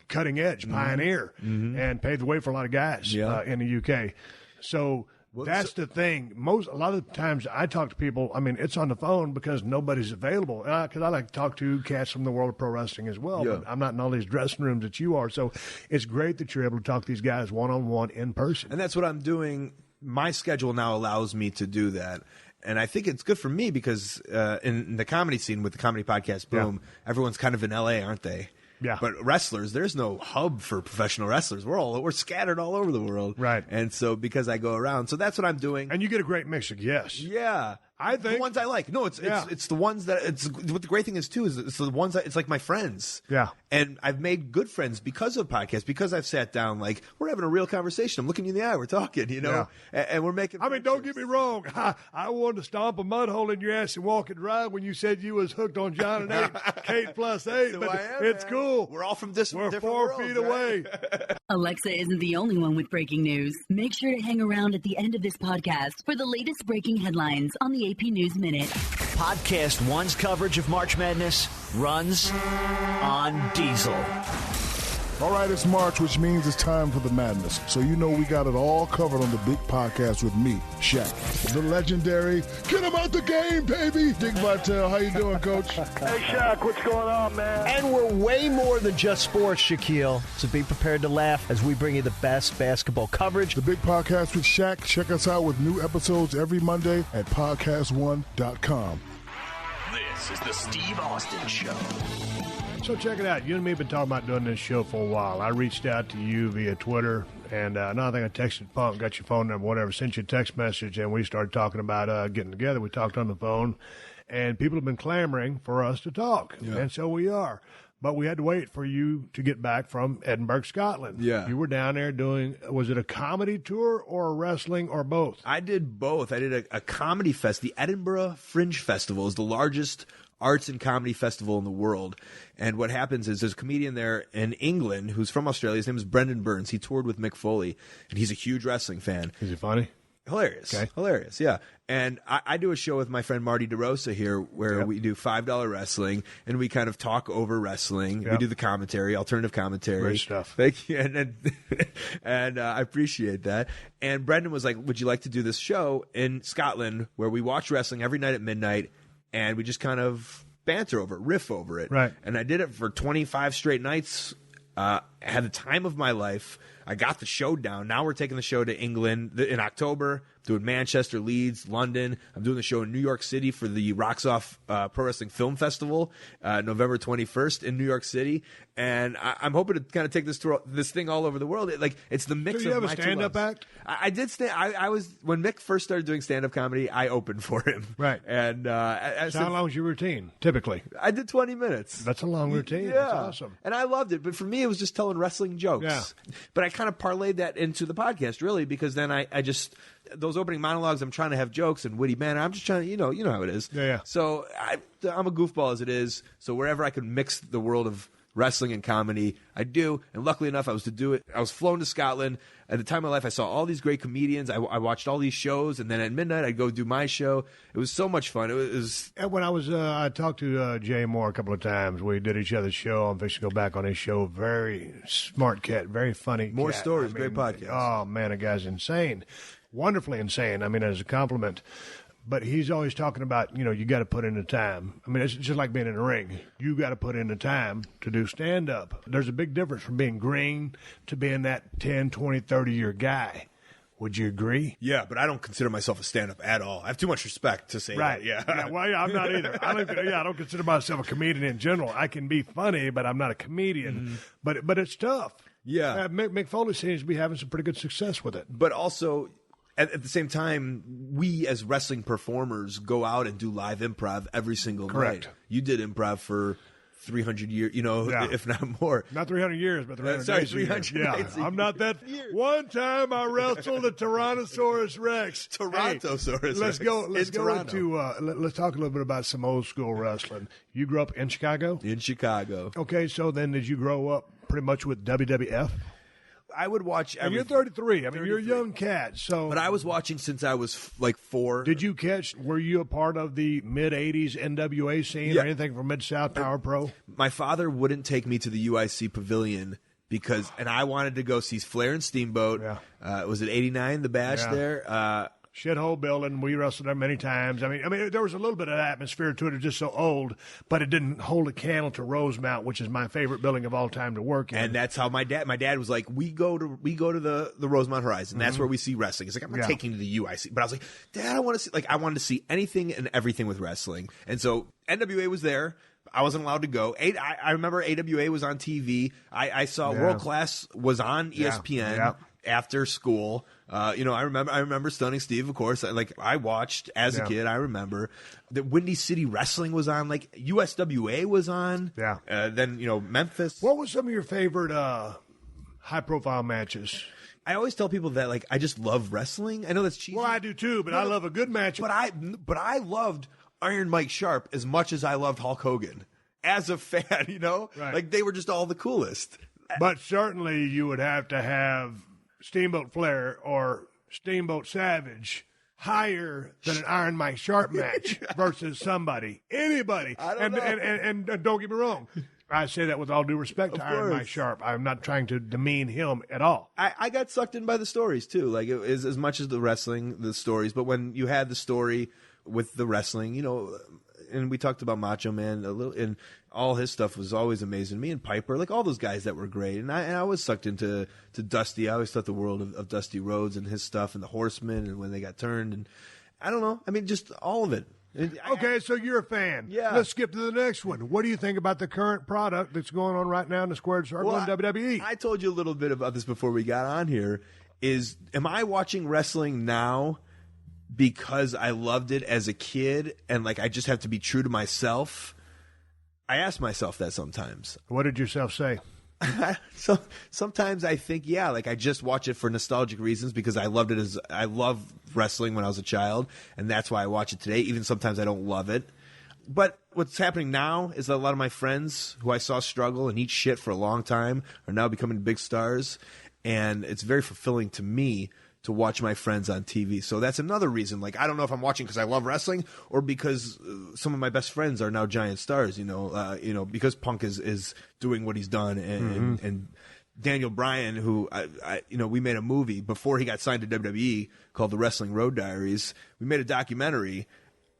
cutting edge, pioneer, and paved the way for a lot of guys in the UK. So that's the thing. A lot of the times I talk to people, it's on the phone because nobody's available. Because I like to talk to cats from the world of pro wrestling as well. Yeah. But I'm not in all these dressing rooms that you are. So it's great that you're able to talk to these guys one-on-one in person. And that's what I'm doing. My schedule now allows me to do that. And I think it's good for me because in the comedy scene with the comedy podcast Boom, everyone's kind of in L.A., aren't they? Yeah. But wrestlers, there's no hub for professional wrestlers. We're scattered all over the world. Right. And so because I go around, so that's what I'm doing. And you get a great mix of guests. Yeah. I think the ones I like. No, it's the ones that what the great thing is too is it's the ones that it's like my friends. Yeah. And I've made good friends because of podcasts, because I've sat down, like, we're having a real conversation. I'm looking you in the eye, we're talking, and we're making don't get me wrong. I wanted to stomp a mud hole in your ass and walk it dry when you said you was hooked on Jon and Kate plus 8, so but it's cool. We're all from different We're 4 worlds, feet right? away. Alexa isn't the only one with breaking news. Make sure to hang around at the end of this podcast for the latest breaking headlines on the AP News Minute. PodcastOne's coverage of March Madness runs on Diesel. All right, it's March, which means it's time for the madness. So we got it all covered on the big podcast with me, Shaq. The legendary, get him out the game, baby. Dick Vitale, how you doing, Coach? Hey, Shaq, what's going on, man? And we're way more than just sports, Shaquille. So be prepared to laugh as we bring you the best basketball coverage. The big podcast with Shaq. Check us out with new episodes every Monday at PodcastOne.com. This is the Steve Austin Show. So check it out. You and me have been talking about doing this show for a while. I reached out to you via Twitter, and another thing, I texted Punk, got your phone number, whatever, sent you a text message, and we started talking about getting together. We talked on the phone, and people have been clamoring for us to talk, and so we are. But we had to wait for you to get back from Edinburgh, Scotland. Yeah. You were down there doing, was it a comedy tour or a wrestling or both? I did both. I did a comedy fest. The Edinburgh Fringe Festival is the largest arts and comedy festival in the world. And what happens is there's a comedian there in England who's from Australia. His name is Brendan Burns. He toured with Mick Foley, and he's a huge wrestling fan. Is he funny? Hilarious. Okay. Hilarious, yeah. And I do a show with my friend Marty DeRosa here where we do $5 wrestling, and we kind of talk over wrestling. Yep. We do the commentary, alternative commentary. Great stuff. Thank you. And I appreciate that. And Brendan was like, would you like to do this show in Scotland where we watch wrestling every night at midnight, and we just kind of banter over it, riff over it. Right. And I did it for 25 straight nights. I had the time of my life. I got the show down. Now we're taking the show to England in October, doing Manchester, Leeds, London. I'm doing the show in New York City for the Rocks Off Pro Wrestling Film Festival, November 21st in New York City. And I'm hoping to kind of take this thing all over the world. It's the mix Do you of have a my stand-up act? I did I was when Mick first started doing stand-up comedy, I opened for him. Right. And so how long was your routine, typically? I did 20 minutes. That's a long routine. Yeah. That's awesome. And I loved it. But for me, it was just telling wrestling jokes. Yeah. But I kind of parlayed that into the podcast, really, because then I just, those opening monologues, I'm trying to have jokes and witty manner. I'm just trying to, you know how it is. Yeah. So I'm a goofball as it is. So wherever I can mix the world of wrestling and comedy, I do. And luckily enough, I was flown to Scotland. At the time of my life, I saw all these great comedians. I watched all these shows, and then at midnight, I'd go do my show. It was so much fun. It was. And when I talked to Jay Moore a couple of times. We did each other's show. I'm fixing to go back on his show. Very smart cat, very funny. More cat. stories, great podcast. Oh man, the guy's insane, wonderfully insane. I mean, as a compliment. But he's always talking about, you got to put in the time. I mean, it's just like being in a ring. You got to put in the time to do stand-up. There's a big difference from being green to being that 10, 20, 30-year guy. Would you agree? Yeah, but I don't consider myself a stand-up at all. I have too much respect to say right. that. Yeah. I'm not either. I don't consider myself a comedian in general. I can be funny, but I'm not a comedian. Mm-hmm. But it's tough. Yeah. Mick Foley seems to be having some pretty good success with it. But also, at the same time, we as wrestling performers go out and do live improv every single Correct. night. You did improv for 300 years, if not more. Not 300 years, but 300 days 300 nights. I'm not that. One time I wrestled a Tyrannosaurus Rex. Tyrannosaurus Let's go into, let's talk a little bit about some old school wrestling. You grew up in Chicago? In Chicago. Okay, so then did you grow up pretty much with WWF? I would watch you're 33. I mean, you're a young cat. But I was watching since I was like 4. Were you a part of the mid-'80s NWA scene or anything from Mid-South Power Pro? My father wouldn't take me to the UIC Pavilion and I wanted to go see Flair and Steamboat. Yeah. Was it 89, the bash there? Shithole building. We wrestled there many times. I mean, there was a little bit of atmosphere to it. It was just so old, but it didn't hold a candle to Rosemount, which is my favorite building of all time to work in. And that's how my dad was like, we go to the Rosemount Horizon. That's where we see wrestling. He's like, I'm not taking you to the UIC. But I was like, Dad, I wanted to see anything and everything with wrestling. And so NWA was there. I wasn't allowed to go. I remember AWA was on TV. I saw World Class was on ESPN after school. I remember Stunning Steve, of course. I watched as a kid. I remember that Windy City Wrestling was on. Like USWA was on. Yeah. Then Memphis. What was some of your favorite high profile matches? I always tell people that I just love wrestling. I know that's cheesy. Well, I do too, but I love a good match. But I loved Iron Mike Sharp as much as I loved Hulk Hogan as a fan. Right. Like they were just all the coolest. But certainly you would have to have Steamboat Flair or Steamboat Savage higher than an Iron Mike Sharp match versus anybody. And don't get me wrong. I say that with all due respect to Iron Mike Sharp. I'm not trying to demean him at all. I got sucked in by the stories too. Like it was as much as the wrestling, the stories. But when you had the story with the wrestling, and we talked about Macho Man a little, and all his stuff was always amazing. Me and Piper, like all those guys that were great. And I was sucked into Dusty. I always thought the world of Dusty Rhodes and his stuff and the Horsemen and when they got turned. And I don't know. I mean, just all of it. Okay, so you're a fan. Yeah. Let's skip to the next one. What do you think about the current product that's going on right now in the squared circle in WWE? I told you a little bit about this before we got on here. Am I watching wrestling now because I loved it as a kid and I just have to be true to myself? I ask myself that sometimes. What did yourself say? So sometimes I think, I just watch it for nostalgic reasons because I love wrestling when I was a child, and that's why I watch it today. Even sometimes I don't love it. But what's happening now is that a lot of my friends who I saw struggle and eat shit for a long time are now becoming big stars, and it's very fulfilling to me to watch my friends on TV. So that's another reason. I don't know if I'm watching because I love wrestling or because some of my best friends are now giant stars, because Punk is doing what he's done. And Daniel Bryan, who, we made a movie before he got signed to WWE called The Wrestling Road Diaries. We made a documentary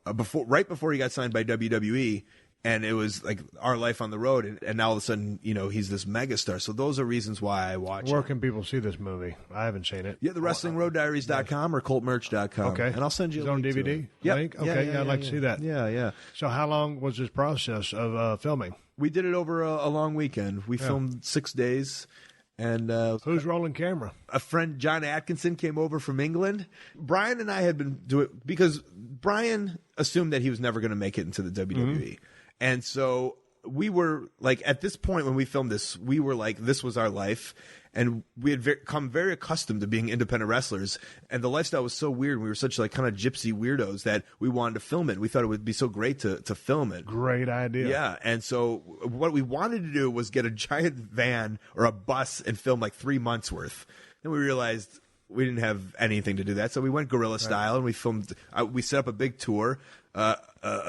right before he got signed by WWE. And it was like our life on the road, and now all of a sudden, he's this megastar. So those are reasons why I watch Where it. can people see this movie? I haven't seen it. Yeah, the WrestlingRoadDiaries.com or ColtMerch.com. Okay. And I'll send you Is a it on link to DVD? it. Yep. Link? Okay, Yeah, I'd like to see that. Yeah. So how long was this process of filming? We did it over a long weekend. We filmed 6 days. And who's rolling camera? A friend, John Atkinson, came over from England. Brian and I had been doing it because Brian assumed that he was never going to make it into the WWE. Mm-hmm. And so we were like, at this point when we filmed this, we were like, this was our life. And we had become very accustomed to being independent wrestlers. And the lifestyle was so weird. We were such like kind of gypsy weirdos that we wanted to film it. We thought it would be so great to film it. Great idea. Yeah. And so what we wanted to do was get a giant van or a bus and film like 3 months worth. Then we realized we didn't have anything to do that. So we went guerrilla style and we filmed, we set up a big tour.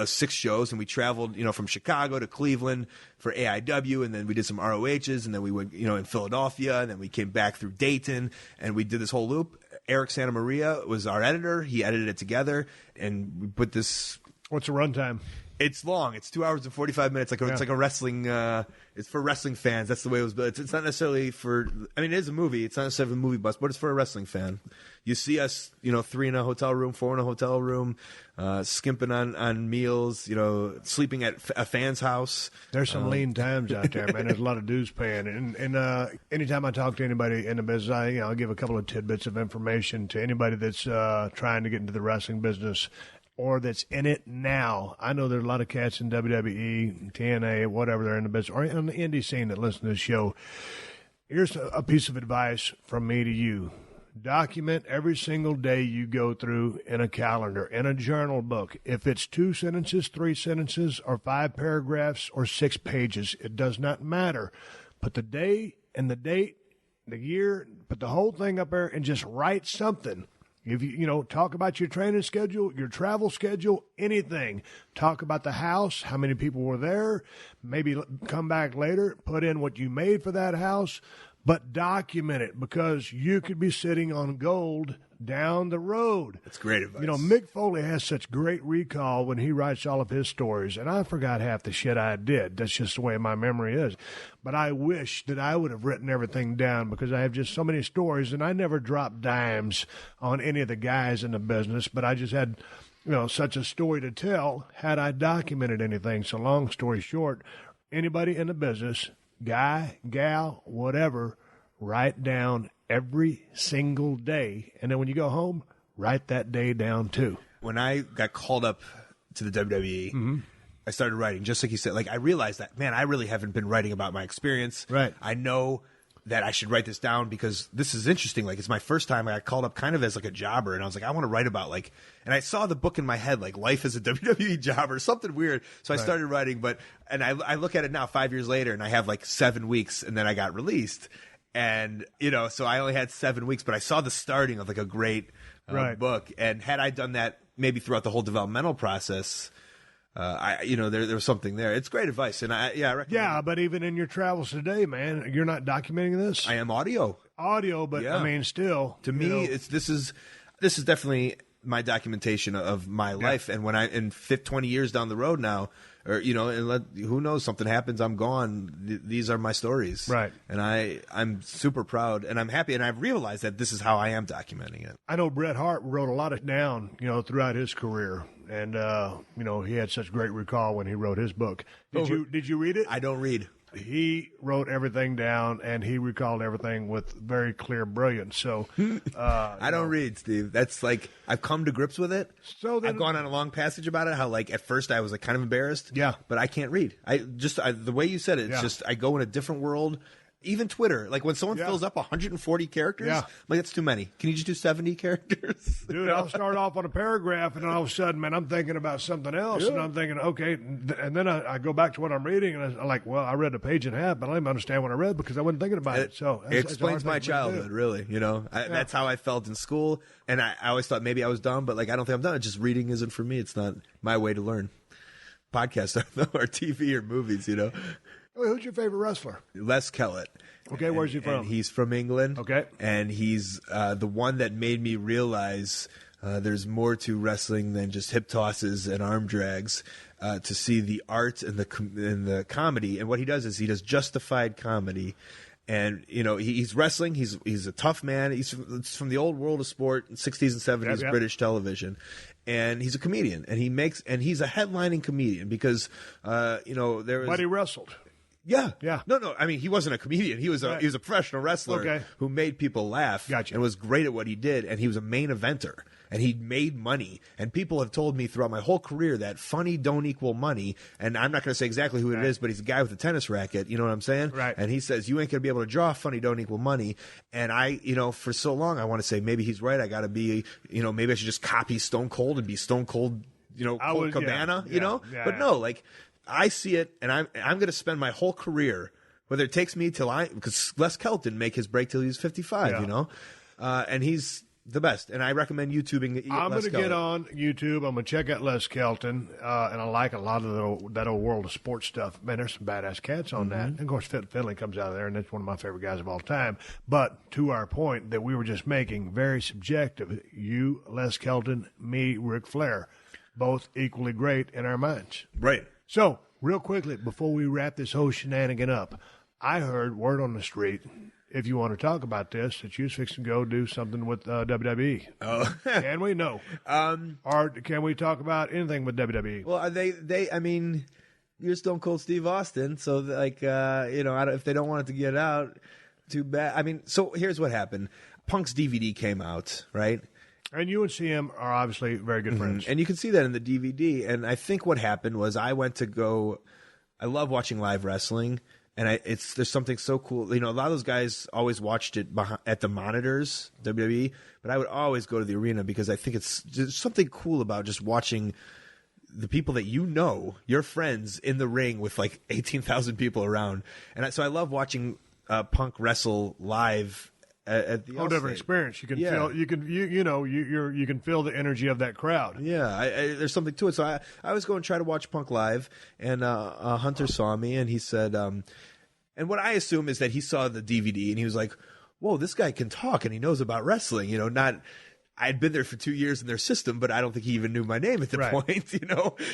6 shows, and we traveled, from Chicago to Cleveland for AIW, and then we did some ROHs, and then we went, in Philadelphia, and then we came back through Dayton, and we did this whole loop. Eric Santa Maria was our editor. He edited it together, and we put this. What's the runtime? It's long. It's 2 hours and 45 minutes. It's like a wrestling. It's for wrestling fans. That's the way it was built. It's not necessarily for. I mean, it is a movie. It's not necessarily a movie bus, but it's for a wrestling fan. You see us, 3 in a hotel room, 4 in a hotel room, skimping on meals. Sleeping at a fan's house. There's some lean times out there, man. There's a lot of dues paying, and anytime I talk to anybody in the business, I'll give a couple of tidbits of information to anybody that's trying to get into the wrestling business, or that's in it now. I know there's a lot of cats in WWE, TNA, whatever they're in the business, or in the indie scene that listen to this show. Here's a piece of advice from me to you. Document every single day you go through in a calendar, in a journal book. If it's 2 sentences, 3 sentences, or 5 paragraphs, or 6 pages, it does not matter. Put the day and the date, the year, put the whole thing up there and just write something. If you talk about your training schedule, your travel schedule, anything. Talk about the house, how many people were there. Maybe come back later, put in what you made for that house, but document it, because you could be sitting on gold down the road. That's great advice. Mick Foley has such great recall when he writes all of his stories, and I forgot half the shit I did. That's just the way my memory is. But I wish that I would have written everything down, because I have just so many stories, and I never dropped dimes on any of the guys in the business, but I just had, such a story to tell had I documented anything. So long story short, anybody in the business, guy, gal, whatever, write down every single day. And then when you go home, write that day down too. When I got called up to the WWE, I started writing, just like you said. Like, I realized that, man, I really haven't been writing about my experience. Right. I know that I should write this down because this is interesting. Like, it's my first time. I got called up kind of as like a jobber, and I was like, I want to write about and I saw the book in my head, like Life as a WWE Jobber, something weird. So I started writing, and I look at it now 5 years later, and I have like 7 weeks, and then I got released. And, so I only had 7 weeks, but I saw the starting of like a great book. And had I done that maybe throughout the whole developmental process, there was something there. It's great advice, and I recommend. Yeah, but even in your travels today, man, you're not documenting this. I am audio, but I mean, still, to me, this is definitely my documentation of my life. And when in 20 years down the road now, or who knows, something happens, I'm gone. These are my stories, right? And I'm super proud, and I'm happy, and I've realized that this is how I am documenting it. I know Bret Hart wrote a lot of down, throughout his career. And, he had such great recall when he wrote his book. Did you read it? I don't read. He wrote everything down, and he recalled everything with very clear brilliance. So I don't read, Steve. That's like, I've come to grips with it. So then, I've gone on a long passage about it, how like at first I was like kind of embarrassed. Yeah. But I can't read. The way you said it, it's just I go in a different world. Even Twitter, like when someone fills up 140 characters, like that's too many. Can you just do 70 characters? Dude, I'll start off on a paragraph, and then all of a sudden, man, I'm thinking about something else, and I'm thinking, okay, and then I go back to what I'm reading, and I'm like, well, I read a page and a half, but I don't even understand what I read because I wasn't thinking about it. So it explains my childhood, really. That's how I felt in school, and I always thought maybe I was dumb, but like I don't think I'm dumb. Just reading isn't for me. It's not my way to learn. Podcasts or TV or movies, Who's your favorite wrestler? Les Kellett. Okay, where's he from? And he's from England. Okay. And he's the one that made me realize there's more to wrestling than just hip tosses and arm drags. To see the art and the comedy, and what he does is he does justified comedy. And, he's wrestling. He's a tough man. He's from the old world of sport, 60s and 70s British television. And he's a comedian. And he's a headlining comedian because, there was. But he wrestled. Yeah. Yeah. No. I mean, he wasn't a comedian. He was a professional wrestler who made people laugh. Gotcha. And was great at what he did. And he was a main eventer. And he made money. And people have told me throughout my whole career that funny don't equal money. And I'm not going to say exactly who it is, but he's a guy with a tennis racket. You know what I'm saying? Right. And he says, you ain't going to be able to draw funny don't equal money. And I, for so long, I want to say maybe he's right. I got to be, maybe I should just copy Stone Cold and be Stone Cold, Colt Cabana, But no, like, I see it, and I'm going to spend my whole career, whether it takes me because Les Kelton didn't make his break till he was 55, and he's the best. And I recommend YouTubing. I'm going to get on YouTube. I'm going to check out Les Kelton, and I like a lot of that old world of sports stuff. Man, there's some badass cats on that. And of course, Finley comes out of there, and that's one of my favorite guys of all time. But to our point that we were just making, very subjective. You, Les Kelton, me, Ric Flair, both equally great in our minds. Right. So, real quickly, before we wrap this whole shenanigan up, I heard word on the street, if you want to talk about this, that you was fixing to go do something with WWE. Oh. Can we? No. Or can we talk about anything with WWE? Well, I mean, you're Stone Cold Steve Austin, so, like, if they don't want it to get out, too bad. I mean, so here's what happened. Punk's DVD came out, right? And you and CM are obviously very good friends. And you can see that in the DVD. And I think what happened was I love watching live wrestling. And there's something so cool. A lot of those guys always watched it at the monitors, WWE. But I would always go to the arena because I think there's something cool about just watching the people that your friends in the ring with like 18,000 people around. And so I love watching Punk wrestle live at the whole different experience. You can feel you can feel the energy of that crowd. Yeah, there's something to it. So I always go and try to watch Punk live, and Hunter saw me, and he said, and what I assume is that he saw the DVD, and he was like, "Whoa, this guy can talk, and he knows about wrestling." Not. I'd been there for 2 years in their system, but I don't think he even knew my name at the point,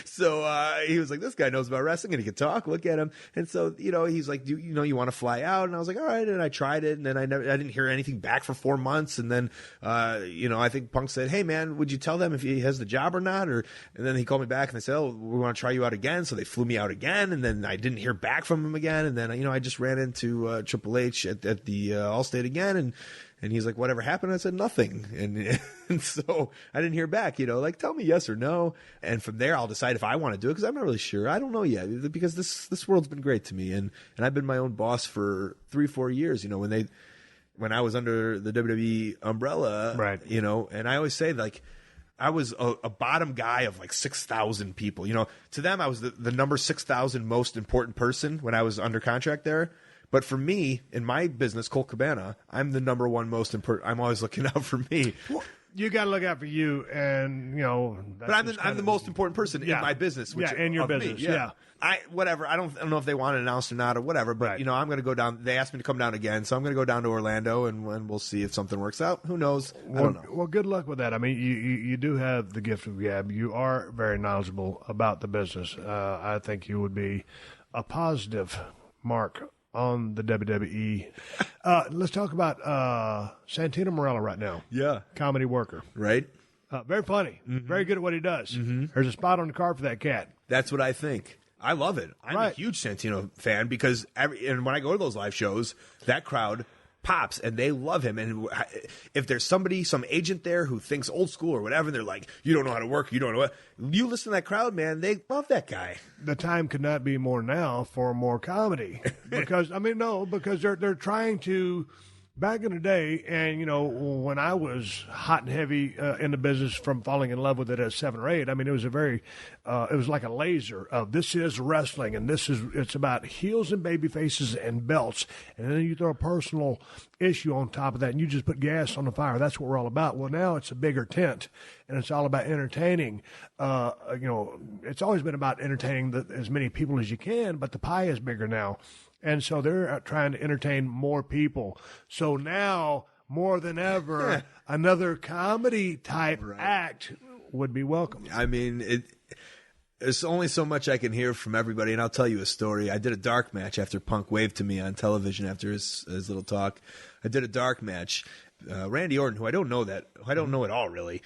So he was like, this guy knows about wrestling and he can talk. Look at him. And so, he's like, you want to fly out? And I was like, all right. And I tried it. And then I didn't hear anything back for 4 months. And then, I think Punk said, hey, man, would you tell them if he has the job or not? And then he called me back and they said, oh, we want to try you out again. So they flew me out again. And then I didn't hear back from him again. And then, I just ran into Triple H at the Allstate again. And he's like, whatever happened? I said, nothing. And so I didn't hear back, tell me yes or no. And from there, I'll decide if I want to do it because I'm not really sure. I don't know yet because this world's been great to me. And I've been my own boss for 3-4 years, when I was under the WWE umbrella, right. And I always say, like, I was a bottom guy of like 6,000 people. To them, I was the number 6,000 most important person when I was under contract there. But for me, in my business, Colt Cabana, I'm the number one most important. I'm always looking out for me. Well, you got to look out for you, and But I'm the most important person in my business. In your business. Yeah. Whatever. I don't know if they want it announced or not or whatever. But I'm going to go down. They asked me to come down again, so I'm going to go down to Orlando and we'll see if something works out. Who knows? I don't know. Well, good luck with that. I mean, you do have the gift of gab. You are very knowledgeable about the business. I think you would be a positive mark on the WWE. Let's talk about Santino Marella right now. Yeah. Comedy worker. Right. Very funny. Mm-hmm. Very good at what he does. Mm-hmm. There's a spot on the card for that cat. That's what I think. I love it. I'm a huge Santino fan because and when I go to those live shows, that crowd pops and they love him. And if there's some agent there who thinks old school or whatever, and they're like, you don't know how to work, you don't know what. You listen to that crowd, man, they love that guy. The time could not be more now for more comedy because they're trying to. Back in the day, and, when I was hot and heavy in the business from falling in love with it at 7 or 8, I mean, it was it was like a laser of this is wrestling, and it's about heels and baby faces and belts, and then you throw a personal issue on top of that, and you just put gas on the fire. That's what we're all about. Well, now it's a bigger tent, and it's all about entertaining. It's always been about entertaining as many people as you can, but the pie is bigger now. And so they're trying to entertain more people. So now more than ever, another comedy-type act would be welcome. I mean, there's only so much I can hear from everybody, and I'll tell you a story. I did a dark match after Punk waved to me on television after his little talk. I did a dark match. Randy Orton, who I don't know at all really,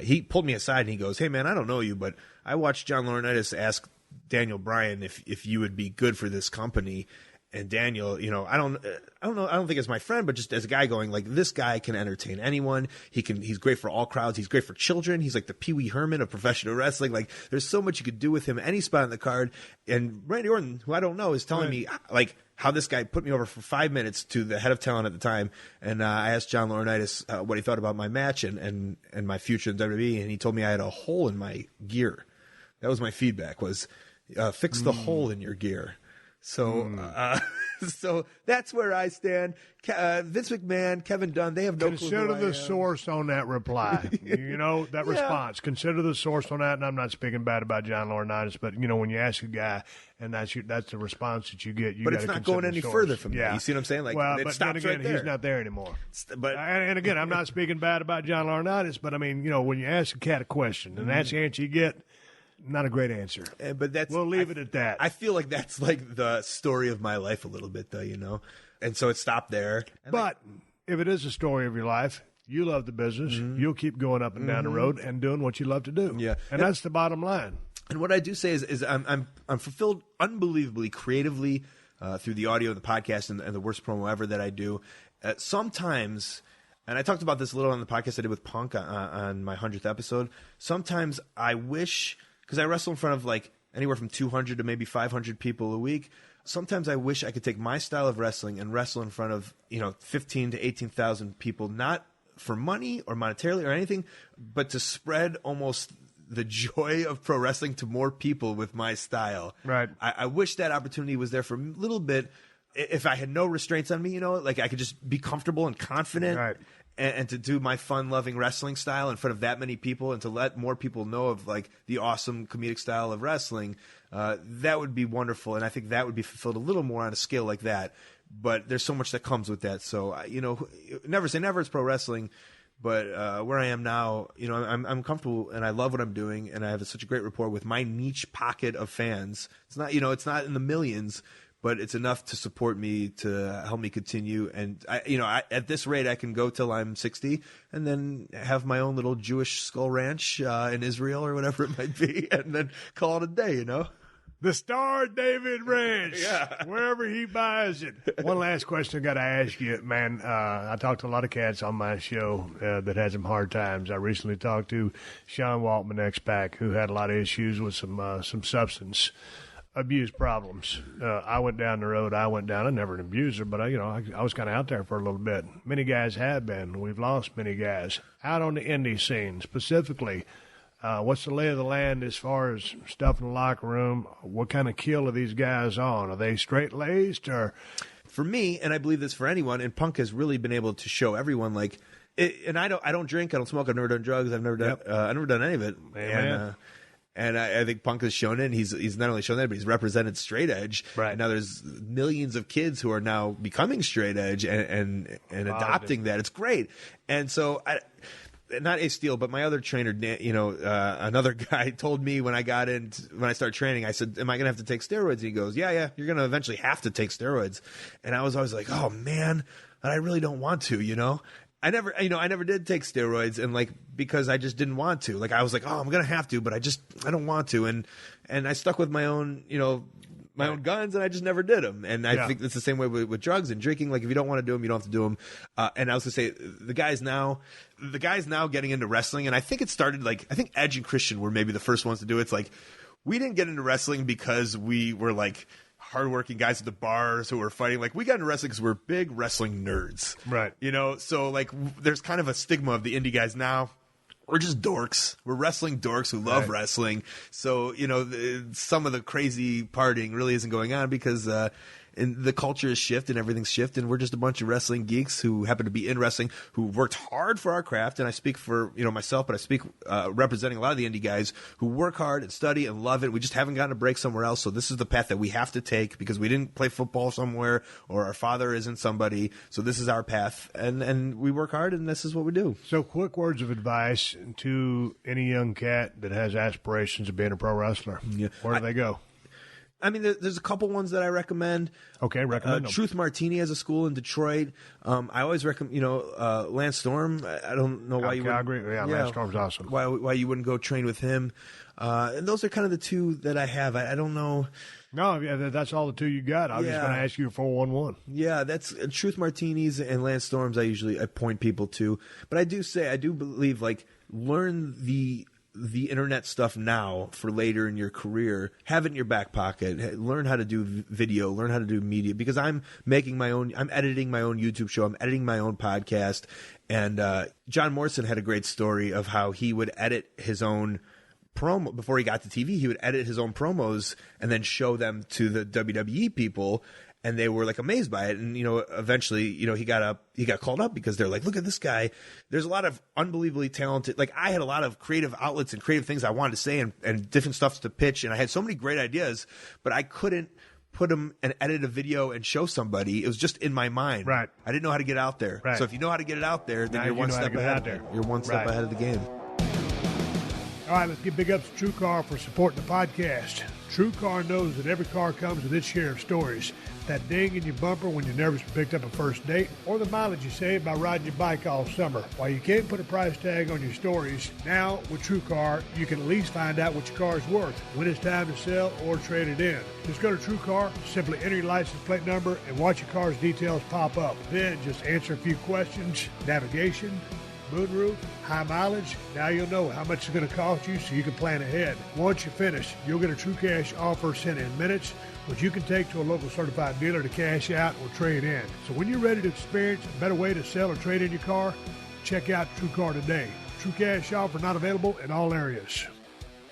he pulled me aside and he goes, "Hey man, I don't know you, but I watched John Laurinaitis ask Daniel Bryan if you would be good for this company." And Daniel, I don't know. I don't think it's my friend, but just as a guy going like, this guy can entertain anyone. He's great for all crowds. He's great for children. He's like the Pee Wee Herman of professional wrestling. Like, there's so much you could do with him, any spot on the card. And Randy Orton, who I don't know, is telling me like how this guy put me over for 5 minutes to the head of talent at the time. And I asked John Laurinaitis what he thought about my match and my future in WWE, and he told me I had a hole in my gear. That was my feedback, was fix the hole in your gear. So, so that's where I stand. Vince McMahon, Kevin Dunn, they have no clue. Consider the source on that reply. That response. Consider the source on that. And I'm not speaking bad about John Laurinaitis, but when you ask a guy, and that's the response that you get. But it's not going any further from that. You see what I'm saying? Like, it stops right there. He's not there anymore. And again, I'm not speaking bad about John Laurinaitis, but I mean, when you ask a cat a question, and that's the answer you get. Not a great answer, but we'll leave it at that. I feel like that's like the story of my life a little bit, though, and so it stopped there. But if it is a story of your life, you love the business. You'll keep going up and down the road and doing what you love to do. Yeah, and that's the bottom line. And what I do say is I'm fulfilled unbelievably creatively through the audio and the podcast and the worst promo ever that I do. Sometimes. And I talked about this a little on the podcast I did with Punk on my 100th episode. Sometimes I wish, because I wrestle in front of like anywhere from 200 to maybe 500 people a week. Sometimes I wish I could take my style of wrestling and wrestle in front of 15 to 18,000 people, not for money or monetarily or anything, but to spread almost the joy of pro wrestling to more people with my style. Right. I wish that opportunity was there for a little bit. If I had no restraints on me, like I could just be comfortable and confident. Right. And to do my fun-loving wrestling style in front of that many people, and to let more people know of like the awesome comedic style of wrestling, that would be wonderful. And I think that would be fulfilled a little more on a scale like that. But there's so much that comes with that. So never say never. It's pro wrestling, but where I am now, I'm comfortable and I love what I'm doing, and I have such a great rapport with my niche pocket of fans. It's not it's not in the millions. But it's enough to support me, to help me continue. And at this rate, I can go till I'm 60 and then have my own little Jewish skull ranch in Israel or whatever it might be, and then call it a day, The Star David Ranch, wherever he buys it. One last question I got to ask you, man. I talked to a lot of cats on my show that had some hard times. I recently talked to Sean Waltman, X-Pac, who had a lot of issues with some substance abuse problems. I went down the road. I'm never an abuser, but I was kind of out there for a little bit. Many guys have been. We've lost many guys. Out on the indie scene specifically, what's the lay of the land as far as stuff in the locker room? What kind of kill are these guys on? Are they straight-laced or? For me, and I believe this for anyone, and Punk has really been able to show everyone like. And I don't drink. I don't smoke. I've never done drugs. I've never done any of it. And I think Punk has shown it, and he's not only shown that, but he's represented straight edge. Right. And now there's millions of kids who are now becoming straight edge and adopting that. It's great. And so, not Ace Steel, but my other trainer, another guy told me when I started training, I said, "Am I going to have to take steroids?" And he goes, "Yeah, you're going to eventually have to take steroids." And I was always like, "Oh man, I really don't want to," I never did take steroids, and because I just didn't want to. I was like, oh, I'm gonna have to, but I don't want to, and I stuck with my own, my own guns, and I just never did them. And I think it's the same way with drugs and drinking. If you don't want to do them, you don't have to do them. And I was gonna say, the guys now getting into wrestling, and I think it started I think Edge and Christian were maybe the first ones to do it. It's we didn't get into wrestling because we were hardworking guys at the bars who were fighting. We got into wrestling because we're big wrestling nerds. Right. So there's kind of a stigma of the indie guys now. We're just dorks. We're wrestling dorks who love wrestling. So, some of the crazy partying really isn't going on because and the culture has shifted and everything's shifted. And we're just a bunch of wrestling geeks who happen to be in wrestling, who worked hard for our craft. And I speak for, myself, but I speak representing a lot of the indie guys who work hard and study and love it. We just haven't gotten a break somewhere else. So this is the path that we have to take because we didn't play football somewhere or our father isn't somebody. So this is our path, and we work hard, and this is what we do. So quick words of advice to any young cat that has aspirations of being a pro wrestler. Yeah. Where do they go? I mean, there's a couple ones that I recommend. Okay, recommend them. Truth Martini has a school in Detroit. I always recommend, Lance Storm. I don't know why you wouldn't. Calgary. Yeah, Lance Storm's awesome. Why you wouldn't go train with him. And those are kind of the two that I have. I don't know. No, that's all the two you got. I was just going to ask you 411. Yeah, that's Truth Martinis and Lance Storms I point people to. But I do believe, learn the internet stuff now for later in your career. Have it in your back pocket. Learn how to do video. Learn how to do media. Because I'm editing my own YouTube show. I'm editing my own podcast. And John Morrison had a great story of how he would edit his own promo before he got to TV. He would edit his own promos and then show them to the WWE people, and they were amazed by it. And eventually, he got called up because they're like, look at this guy. There's a lot of unbelievably talented. I had a lot of creative outlets and creative things I wanted to say and different stuff to pitch, and I had so many great ideas, but I couldn't put them and edit a video and show somebody. It was just in my mind. Right. I didn't know how to get out there. Right. So if you know how to get it out there, then now you're one step ahead. You're one step ahead of the game. All right, let's give big ups to TrueCar for supporting the podcast. TrueCar knows that every car comes with its share of stories. That ding in your bumper when you're nervous to pick up a first date, or the mileage you save by riding your bike all summer. While you can't put a price tag on your stories, now with TrueCar, you can at least find out what your car is worth, when it's time to sell or trade it in. Just go to TrueCar, simply enter your license plate number, and watch your car's details pop up. Then just answer a few questions, navigation, moonroof, high mileage. Now you'll know how much it's going to cost you so you can plan ahead. Once you finish, you'll get a True Cash offer sent in minutes, which you can take to a local certified dealer to cash out or trade in. So when you're ready to experience a better way to sell or trade in your car, check out TrueCar today. True Cash offer not available in all areas.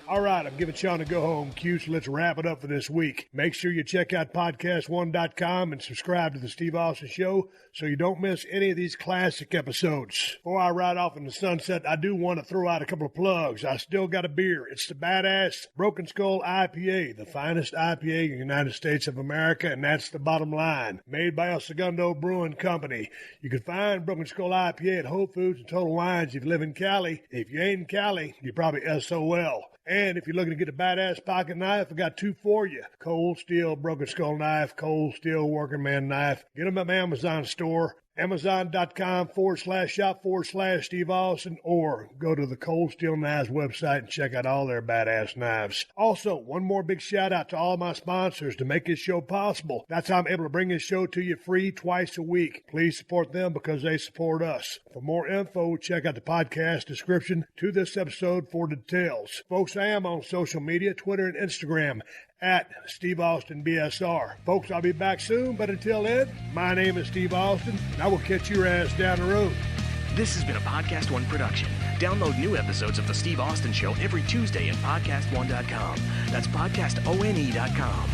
All right, I'm giving Sean a go-home cue, so let's wrap it up for this week. Make sure you check out PodcastOne.com and subscribe to The Steve Austin Show so you don't miss any of these classic episodes. Before I ride off in the sunset, I do want to throw out a couple of plugs. I still got a beer. It's the Badass Broken Skull IPA, the finest IPA in the United States of America, and that's the bottom line. Made by El Segundo Brewing Company. You can find Broken Skull IPA at Whole Foods and Total Wines if you live in Cali. If you ain't in Cali, you're probably SOL. And if you're looking to get a badass pocket knife, I got two for you. Cold Steel Broken Skull Knife, Cold Steel Working Man Knife. Get them at my Amazon store. Amazon.com/shop/Steve Austin, or go to the Cold Steel Knives website and check out all their badass knives. Also, one more big shout out to all my sponsors to make this show possible. That's how I'm able to bring this show to you free twice a week. Please support them because they support us. For more info, check out the podcast description to this episode for details. Folks, I am on social media, Twitter and Instagram, at Steve Austin BSR. Folks, I'll be back soon, but until then, my name is Steve Austin, and I will catch your ass down the road. This has been a Podcast One production. Download new episodes of The Steve Austin Show every Tuesday at PodcastOne.com. That's PodcastOne.com.